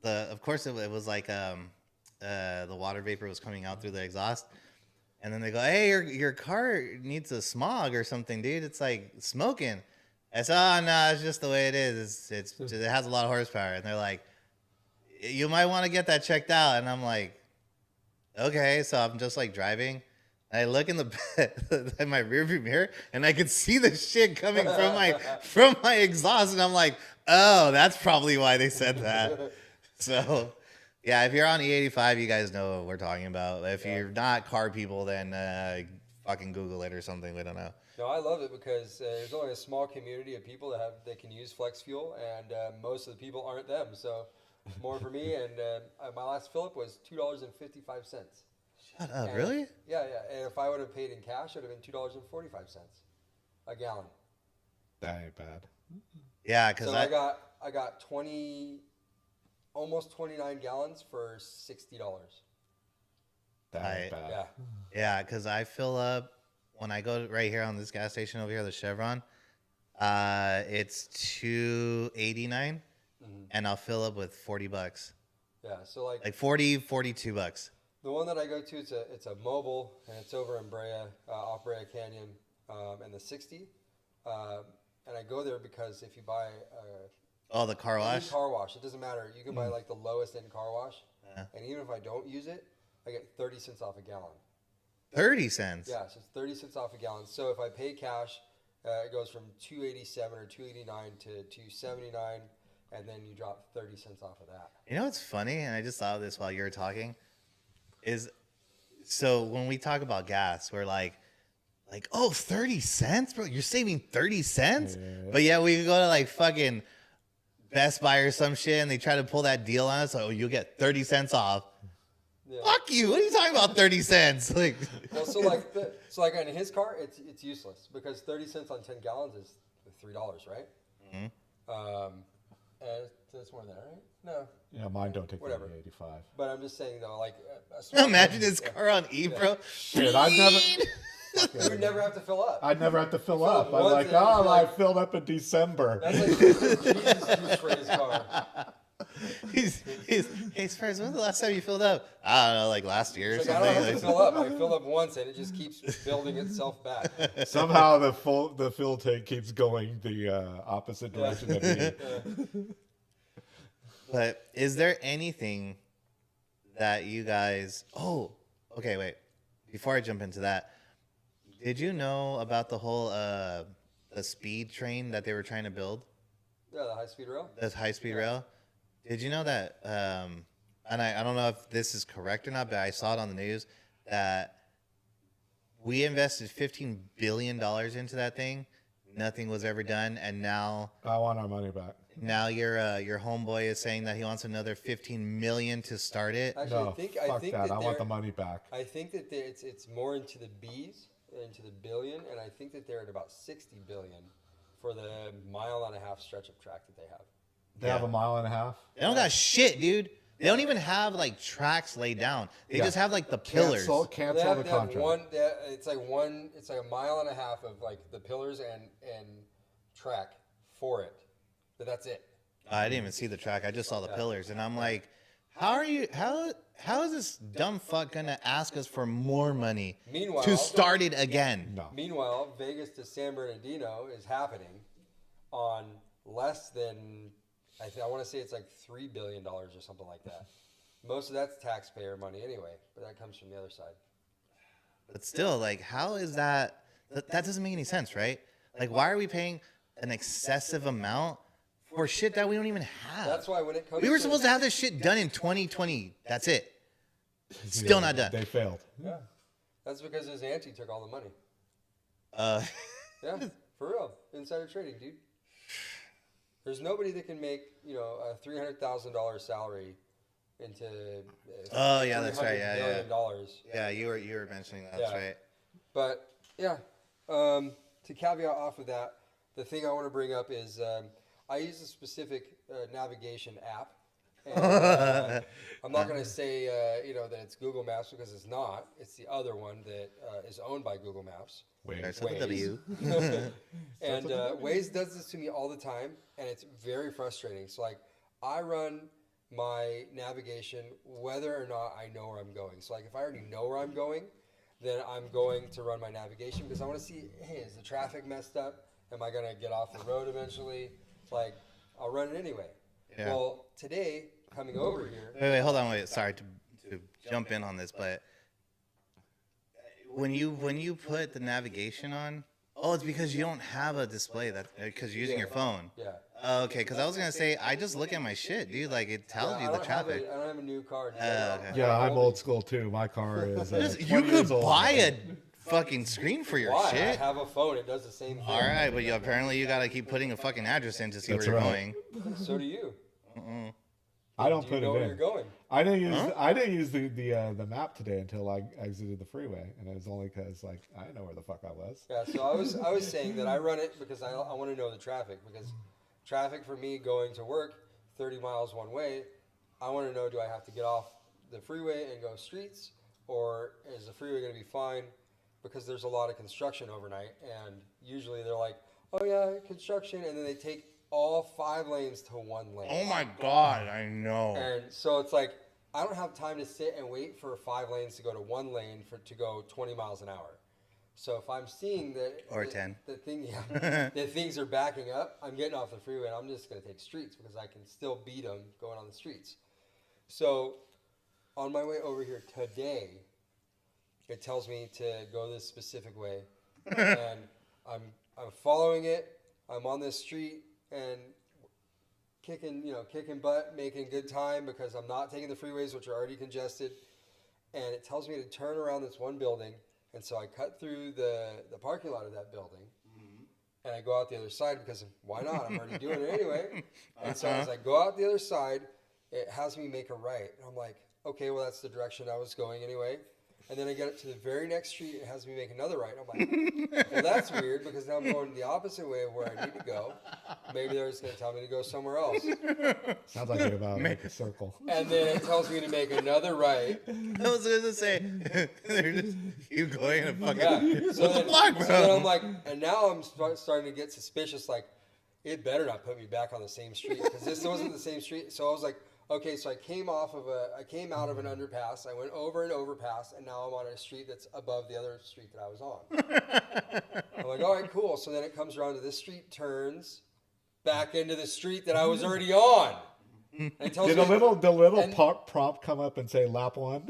of course it was like the water vapor was coming out through the exhaust, and then they go, "Hey, your car needs a smog or something, dude. It's like smoking." I said, "Oh no, it's just the way it is. It has a lot of horsepower." And they're like, "You might want to get that checked out." And I'm like, "Okay." So I'm just like driving. I look in in my rearview mirror, and I could see the shit coming from my exhaust, and I'm like, "Oh, that's probably why they said that." So, yeah, if you're on E85, you guys know what we're talking about. If you're not car people, then fucking Google it or something. We don't know. No, I love it because there's only a small community of people that can use flex fuel, and most of the people aren't them. So, more for me. And my last fill up was $2.55. Shut up, and really? Yeah. And if I would have paid in cash, it would have been $2.45 a gallon. That ain't bad. Yeah, because so I got almost 29 gallons for $60. That ain't bad. Yeah. Yeah, because I fill up when I go right here on this gas station over here, the Chevron. It's $2.89, and I'll fill up with $40. Yeah, so like 40, $42. The one that I go to, it's a mobile, and it's over in Brea, off Brea Canyon, and the 60. And I go there because if you buy the car wash? car wash, it doesn't matter. You can buy like the lowest end car wash, and even if I don't use it, I get 30 cents off a gallon. 30 cents? Yeah, so it's 30 cents off a gallon. So if I pay cash, it goes from $2.87 or $2.89 to $2.79, and then you drop 30 cents off of that. You know what's funny? And I just thought of this while you were talking. So when we talk about gas, we're like, oh, 30 cents, bro, you're saving 30 cents. Yeah. But yeah, we go to like fucking Best Buy or some shit, and they try to pull that deal on us. So you'll get 30 cents off. Yeah. Fuck you! What are you talking about? 30 cents? Like, well, so like in his car, it's useless because 30 cents on 10 gallons is $3, right? Mm-hmm. And it's more than that, right? No. Yeah, mine don't take whatever. 85. But I'm just saying though, like imagine his car on E, bro. Shit, I've never. You would never have to fill up. I'd never have to fill up. I'm like, I filled up in December. That's like Jesus juice for his car. Hey, Spurs, when's the last time you filled up? I don't know, like last year or something. I don't have to fill up. I fill up once and it just keeps building itself back. Somehow the fuel tank keeps going the opposite direction of me. But is there anything that you guys... Oh, okay, wait. Before I jump into that, did you know about the whole the speed train that they were trying to build? Yeah, the high-speed rail? The high-speed rail? Did you know that, and I don't know if this is correct or not, but I saw it on the news, that we invested $15 billion into that thing. Nothing was ever done, and now... I want our money back. Now your homeboy is saying that he wants another $15 million to start it. Actually, no, I think that I want the money back. I think that it's more into the B's, into the billion, and I think that they're at about 60 billion for the 1.5-mile stretch of track that they have. They have 1.5 miles? They don't got shit, dude. They don't even have like tracks laid down. They just have like the pillars. Cancel the contract. It's like 1.5 miles of like the pillars and track for it. But that's it. I didn't even see the track. I just saw the pillars, and I'm like, how is this dumb fuck gonna ask us for more money to start it again? No. Meanwhile, Vegas to San Bernardino is happening on less than I want to say it's like $3 billion or something like that. Most of that's taxpayer money anyway, but that comes from the other side. But still, like, how is that? That doesn't make any sense, right? Like, why are we paying an excessive amount for shit that we don't even have? That's why when it comes, we were supposed to have this shit done in 2020. That's it. Still not done. They failed. Yeah, that's because his auntie took all the money. Yeah, for real, insider trading, dude. There's nobody that can make a $300,000 salary into that's right. Yeah. Dollars. Yeah, you were mentioning that. That's right. But yeah, to caveat off of that, the thing I want to bring up is I use a specific navigation app. And, I'm not going to say that it's Google Maps because it's not. It's the other one that is owned by Google Maps. There's a W. And Waze does this to me all the time, and it's very frustrating. So like, I run my navigation whether or not I know where I'm going. So like, if I already know where I'm going, then I'm going to run my navigation because I want to see, hey, is the traffic messed up? Am I going to get off the road eventually? Like, I'll run it anyway. Yeah. Well, today, coming over here. Wait, hold on, sorry to jump in on this, but when you put the navigation on, it's because you don't have a display because you're using your phone. Yeah. Okay, because I was gonna say I just look at my shit, dude. Like it tells you the traffic. I don't have a new car. Okay. Yeah, I'm old school too. My car is. You could buy a fucking screen for your Why? shit. I have a phone. It does the same thing. All right, but apparently you gotta keep putting a fucking address in to see where you're going. So do you. I don't Do put you know it where in. you're going? I didn't use the map today until I exited the freeway, and it was only because like I didn't know where the fuck I was. Yeah. So I was saying that I run it because I want to know the traffic, because traffic for me going to work 30 miles one way, I want to know, do I have to get off the freeway and go streets, or is the freeway going to be fine? Because there's a lot of construction overnight, and usually they're like, oh yeah, construction, and then they take all 5 lanes to 1 lane. Oh my god, I know. And so it's like, I don't have time to sit and wait for 5 lanes to go to 1 lane to go 20 miles an hour. So if I'm seeing that Or 10. that things are backing up, I'm getting off the freeway and I'm just going to take streets because I can still beat them going on the streets. So on my way over here today, it tells me to go this specific way, and I'm following it. I'm on this street and kicking butt, making good time because I'm not taking the freeways, which are already congested. And it tells me to turn around this one building. And so I cut through the parking lot of that building, and I go out the other side because why not? I'm already doing it anyway. And so as I go out the other side, it has me make a right. And I'm like, okay, well, that's the direction I was going anyway. And then I get up to the very next street, it has me make another right. I'm like, well, that's weird because now I'm going the opposite way of where I need to go. Maybe they're just going to tell me to go somewhere else. Sounds like you're about to make a circle. And then it tells me to make another right. I was gonna say, they're just you going to fucking. Yeah. What the fuck, bro? So then I'm like, and now I'm starting to get suspicious. Like, it better not put me back on the same street because this wasn't the same street. So I was like, okay, so I came out of an underpass. I went over an overpass, and now I'm on a street that's above the other street that I was on. I'm like, all right, cool. So then it comes around to this street, turns back into the street that I was already on. And it tells Did me, the little prompt come up and say lap 1?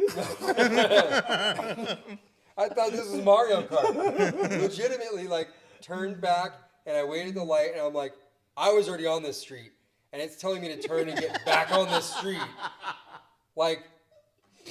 I thought this was Mario Kart. Legitimately, like, turned back, and I waited the light, and I'm like, I was already on this street. And it's telling me to turn and get back on the street. Like,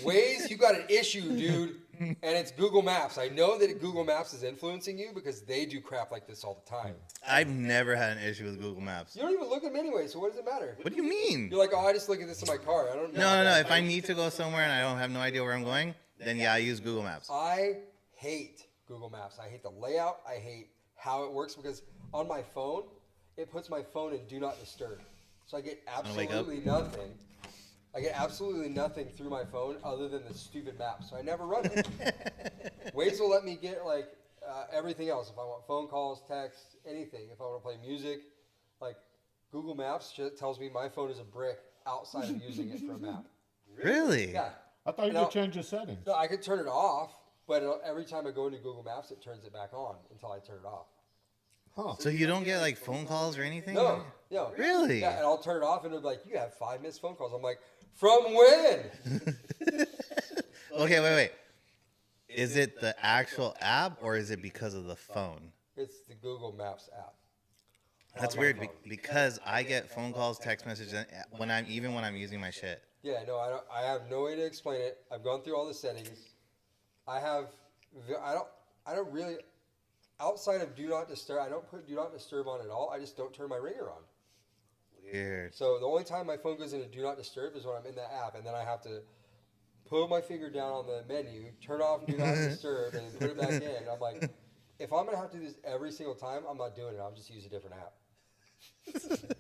Waze, you got an issue, dude. And it's Google Maps. I know that Google Maps is influencing you because they do crap like this all the time. I've never had an issue with Google Maps. You don't even look at them anyway, so what does it matter? What do you mean? You're like, oh, I just look at this in my car. I don't know. No. If I need to go somewhere and I don't have no idea where I'm going, then yeah, I use Google Maps. I hate Google Maps. I hate the layout. I hate how it works because on my phone, it puts my phone in Do Not Disturb. So I get absolutely nothing. I get absolutely nothing through my phone other than the stupid map. So I never run it. Waze will let me get like everything else. If I want phone calls, texts, anything. If I want to play music, like Google Maps just tells me my phone is a brick outside of using it for a map. Really? Yeah. I thought you could change the settings. No, I could turn it off, but every time I go into Google Maps, it turns it back on until I turn it off. Huh. So you don't get like phone calls or anything? No. Really? Yeah, and I'll turn it off and it'll be like, you have 5 missed phone calls. I'm like, from when? Okay, wait. Is it the actual app or is it because of the phone? It's the Google Maps app. That's weird because I get phone calls, text messages when I'm using my shit. Yeah, no, I have no way to explain it. I've gone through all the settings. I don't really, outside of Do Not Disturb, I don't put Do Not Disturb on at all. I just don't turn my ringer on. Weird. So the only time my phone goes into Do Not Disturb is when I'm in the app, and then I have to put my finger down on the menu, turn off Do Not Disturb, and then put it back in. And I'm like, if I'm going to have to do this every single time, I'm not doing it. I'll just use a different app.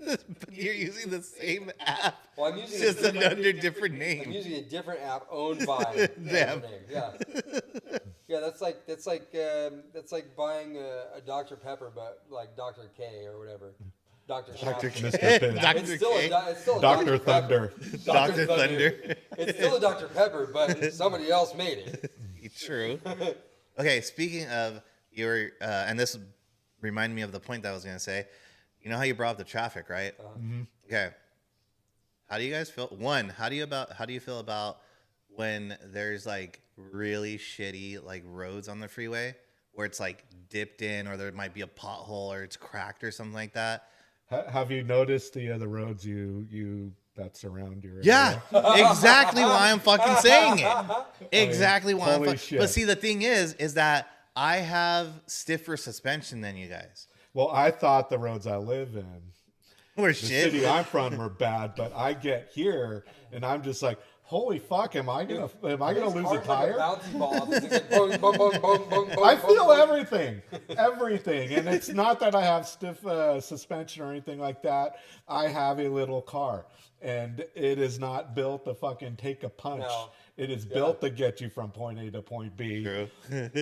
But you're using the same app. Well, I'm using just under different I'm name. using a different app owned by Them. name. Yeah. Yeah, that's like buying a Dr Pepper, but like Dr K or whatever. Dr. Dr. Shop. Mr. Pibb. Dr. It's still K. it's still a Dr. Dr. Pepper. Thunder. Dr. Thunder. It's still a Dr. Pepper, but somebody else made it. True. Okay, speaking of your, and this reminded me of the point that I was going to say. You know how you brought up the traffic, right? Mm-hmm. Okay. How do you guys feel? One, how do you feel about when there's like really shitty like roads on the freeway where it's like dipped in, or there might be a pothole, or it's cracked or something like that? Have you noticed the roads that surround your Yeah, area? exactly why I'm fucking saying it. Exactly why I'm holy fucking. shit. But see, the thing is that I have stiffer suspension than you guys. Well, I thought the roads I live in, We're the shit. city I'm from, were bad, but I get here and I'm just like, holy fuck, am I gonna lose a tire? Like a bouncy ball. It's like boom, boom, boom, boom, boom, boom, I boom, feel boom. everything, and it's not that I have stiff suspension or anything like that. I have a little car, and it is not built to fucking take a punch. No. It is built to get you from point A to point B True.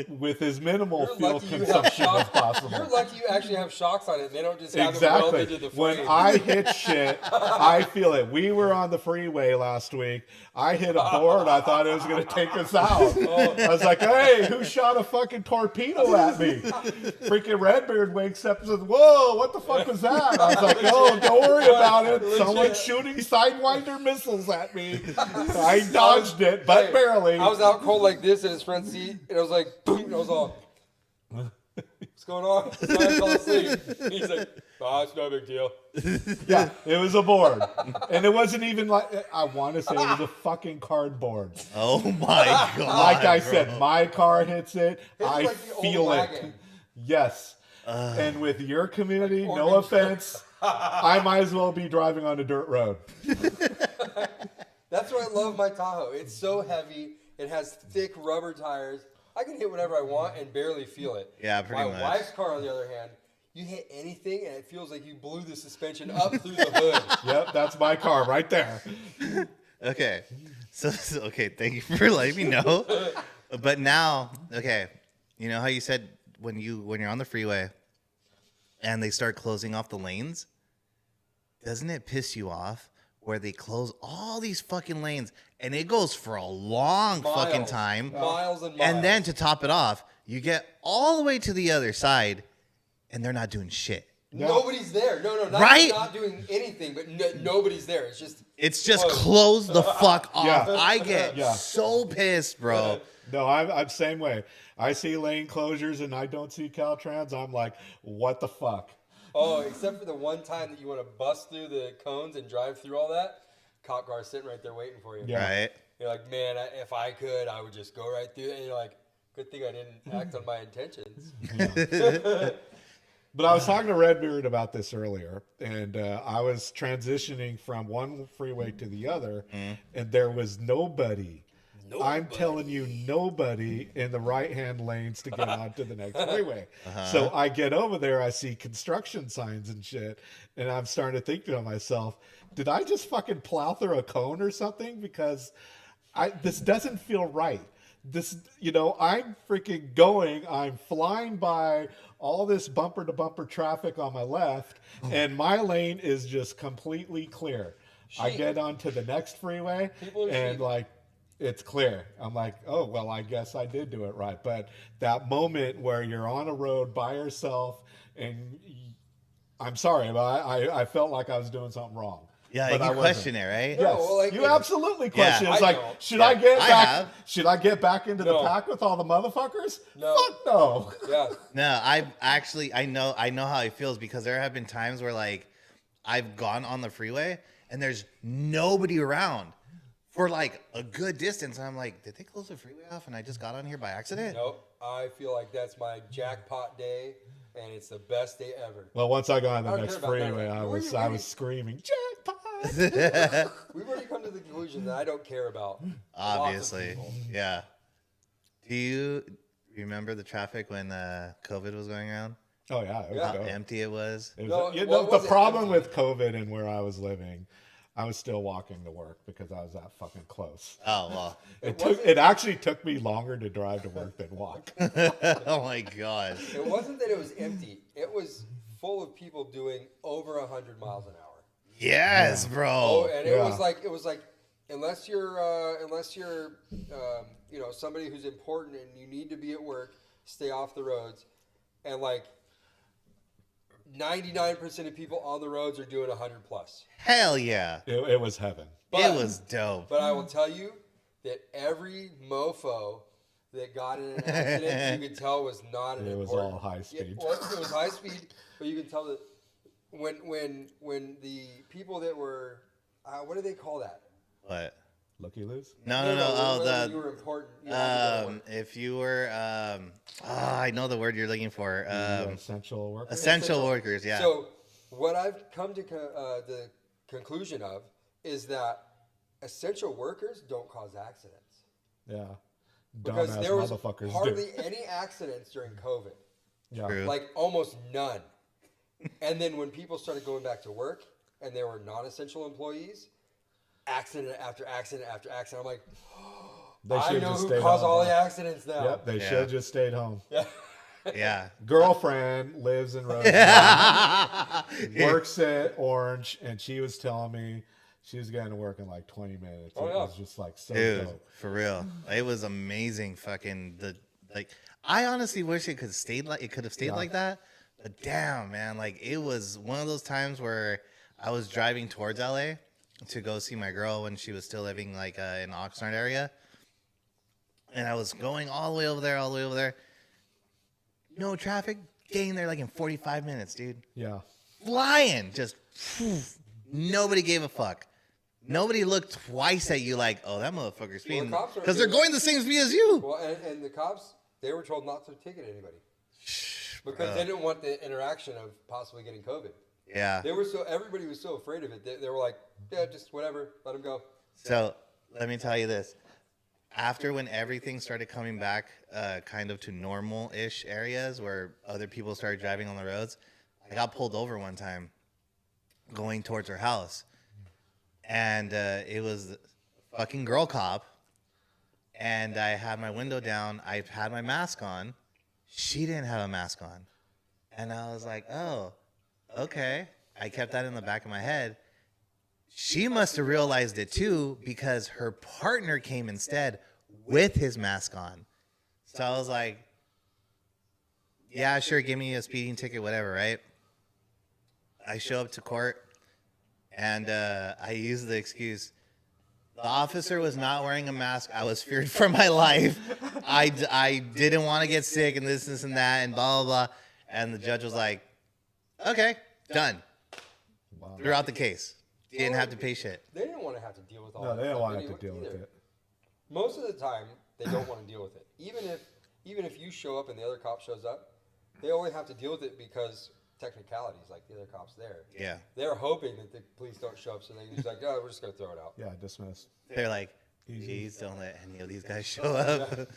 with as minimal You're fuel lucky you have consumption as shocks. possible. You're lucky you actually have shocks on it. They don't just have them welded Exactly. to the When frame. I hit shit, I feel it. We were on the freeway last week. I hit a board. I thought it was going to take us out. I was like, hey, who shot a fucking torpedo at me? Freaking Redbeard wakes up and says, whoa, what the fuck was that? I was like, oh, don't worry about it. Someone's shooting Sidewinder missiles at me. I dodged it, but Hey, barely. I was out cold like this in his front seat, and I was like, boom, and I was all, what's going on? So I fell asleep. He's like, it's no big deal. Yeah, it was a board. And it wasn't even like, I want to say it was a fucking cardboard. Oh my god! Like I bro. said, my car hits it, It's I like the old feel it. wagon. Yes. And with your community, no Orange. offense, I might as well be driving on a dirt road. That's why I love my Tahoe. It's so heavy. It has thick rubber tires. I can hit whatever I want and barely feel it. Yeah, pretty my much. My wife's car, on the other hand, you hit anything and it feels like you blew the suspension up through the hood. Yep, that's my car right there. Okay, so okay, thank you for letting me know. But now, okay, you know how you said when you're on the freeway and they start closing off the lanes, doesn't it piss you off where they close all these fucking lanes and it goes for a long fucking Miles. time, Miles and miles. and then to top it off, you get all the way to the other side and they're not doing shit. Nobody's there. No, not, Right? not doing anything, but nobody's there. It's just It's just close the fuck off. Yeah. I get Yeah. so pissed, bro. No, I'm same way. I see lane closures and I don't see Caltrans. I'm like, what the fuck? oh, except for the one time that you want to bust through the cones and drive through all that, cop car's sitting right there waiting for you. Yeah. Right? You're like, man, if I could, I would just go right through it. And you're like, good thing I didn't act on my intentions. But I was talking to Redbeard about this earlier, and I was transitioning from one freeway to the other, and there was nobody. I'm telling you, nobody in the right-hand lanes to get onto the next freeway. So I get over there, I see construction signs and shit, and I'm starting to think to myself, did I just fucking plow through a cone or something? Because this doesn't feel right. This, I'm freaking going, I'm flying by all this bumper-to-bumper traffic on my left, and my lane is just completely clear. I get onto the next freeway, and like, it's clear. I'm like, oh, well, I guess I did do it right. But that moment where you're on a road by yourself, and I'm sorry, but I felt like I was doing something wrong. Yeah, But you I wasn't. question it, right? Yes, well, like, you absolutely question. Yeah, It's I like, don't. should I get I back? have. Should I get back into the No. pack with all the motherfuckers? No. Fuck no. Yeah. No, I know how it feels, because there have been times where like I've gone on the freeway and there's nobody around for like a good distance, and I'm like, did they close the freeway off and I just got on here by accident? Nope. I feel like that's my jackpot day, and it's the best day ever. Well, once I got on the I don't next care about that. freeway, I Were was you I really- was screaming jackpot. We've already come to the conclusion that I don't care about. lots of Obviously, people. yeah. Do you remember the traffic when COVID was going around? Oh yeah, it was How dope. empty it was. It was, No, you well, know, it the wasn't problem empty. with COVID and where I was living, I was still walking to work because I was that fucking close. Oh well. It actually took me longer to drive to work than walk. Oh my god. It wasn't that it was empty. It was full of people doing over 100 miles an hour. Yes, Yeah. bro. Oh, and yeah. it was like unless you're you know, somebody who's important and you need to be at work, stay off the roads. And like 99% of people on the roads are doing 100 plus. Hell yeah. It was heaven. It was dope. But I will tell you that every mofo that got in an accident, you could tell was not an It was important. all high speed. Well, it was high speed, but you could tell that when the people that were what do they call that? What? Looky loose. No. when Oh, you were important. You had to go to work. if you were, I know the word you're looking for. Essential workers. Essential workers. Yeah. So what I've come to the conclusion of is that essential workers don't cause accidents Yeah. because Dumbass there was motherfuckers hardly do. any accidents during COVID, Yeah. True. like almost none. And then when people started going back to work and there were non-essential employees, accident after accident after accident, I'm like, They I should know just who stayed caused home. all the accidents now. Yep, they Yeah. should just stayed home. Yeah. yeah. Girlfriend lives in Rosemont, works at Orange, and she was telling me she was getting to work in like 20 minutes. Oh, It yeah. was just like so Dude, dope. for real. It was amazing. Fucking I honestly wish it could have stayed like that. But damn, man, like it was one of those times where I was driving towards LA to go see my girl when she was still living like in Oxnard area, and I was going all the way over there. No traffic, getting there like in 45 minutes, dude. Yeah. Flying, just nobody gave a fuck. Nobody looked twice at you like, oh, that motherfucker's speeding, cops are because they're doing going the same speed as you. Well, and the cops, they were told not to ticket anybody because bro. they didn't want the interaction of possibly getting COVID. Yeah. Everybody was so afraid of it. They were like, yeah, just whatever, let them go. So let me tell you this. After when everything started coming back kind of to normal-ish areas where other people started driving on the roads, I got pulled over one time going towards her house. And it was a fucking girl cop. And I had my window down. I had my mask on. She didn't have a mask on. And I was like, oh, okay. I kept that in the back of my head. She must have realized it too because her partner came instead with his mask on. So I was like, yeah, sure, give me a speeding ticket, whatever, right? I show up to court and I use the excuse, the officer was not wearing a mask. I was feared for my life. I didn't want to get sick and this and that and blah, blah, blah. And the judge was like, okay, done. Wow. Threw out the case. Didn't have to pay shit. They didn't want to have to deal with all No, that they didn't stuff want to anyway deal with either. it. Most of the time, they don't want to deal with it. Even if you show up and the other cop shows up, they only have to deal with it because technicalities, like the other cop's there. Yeah. They're hoping that the police don't show up, so they're just like, oh, we're just gonna throw it out. Yeah, dismissed. They're like, please don't let any of these guys show up.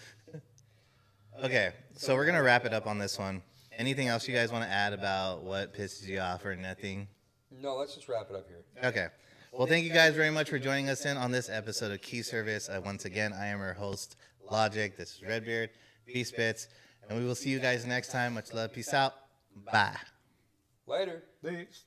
Okay, so we're going to wrap it up on this one. Anything else you guys want to add about what pisses you off or nothing? No, let's just wrap it up here. Okay. Well, thank you guys very much for joining us in on this episode of Key Service. Once again, I am your host, Logic. This is Redbeard, B-Spits, and we will see you guys next time. Much love. Peace out. Bye. Later. Thanks.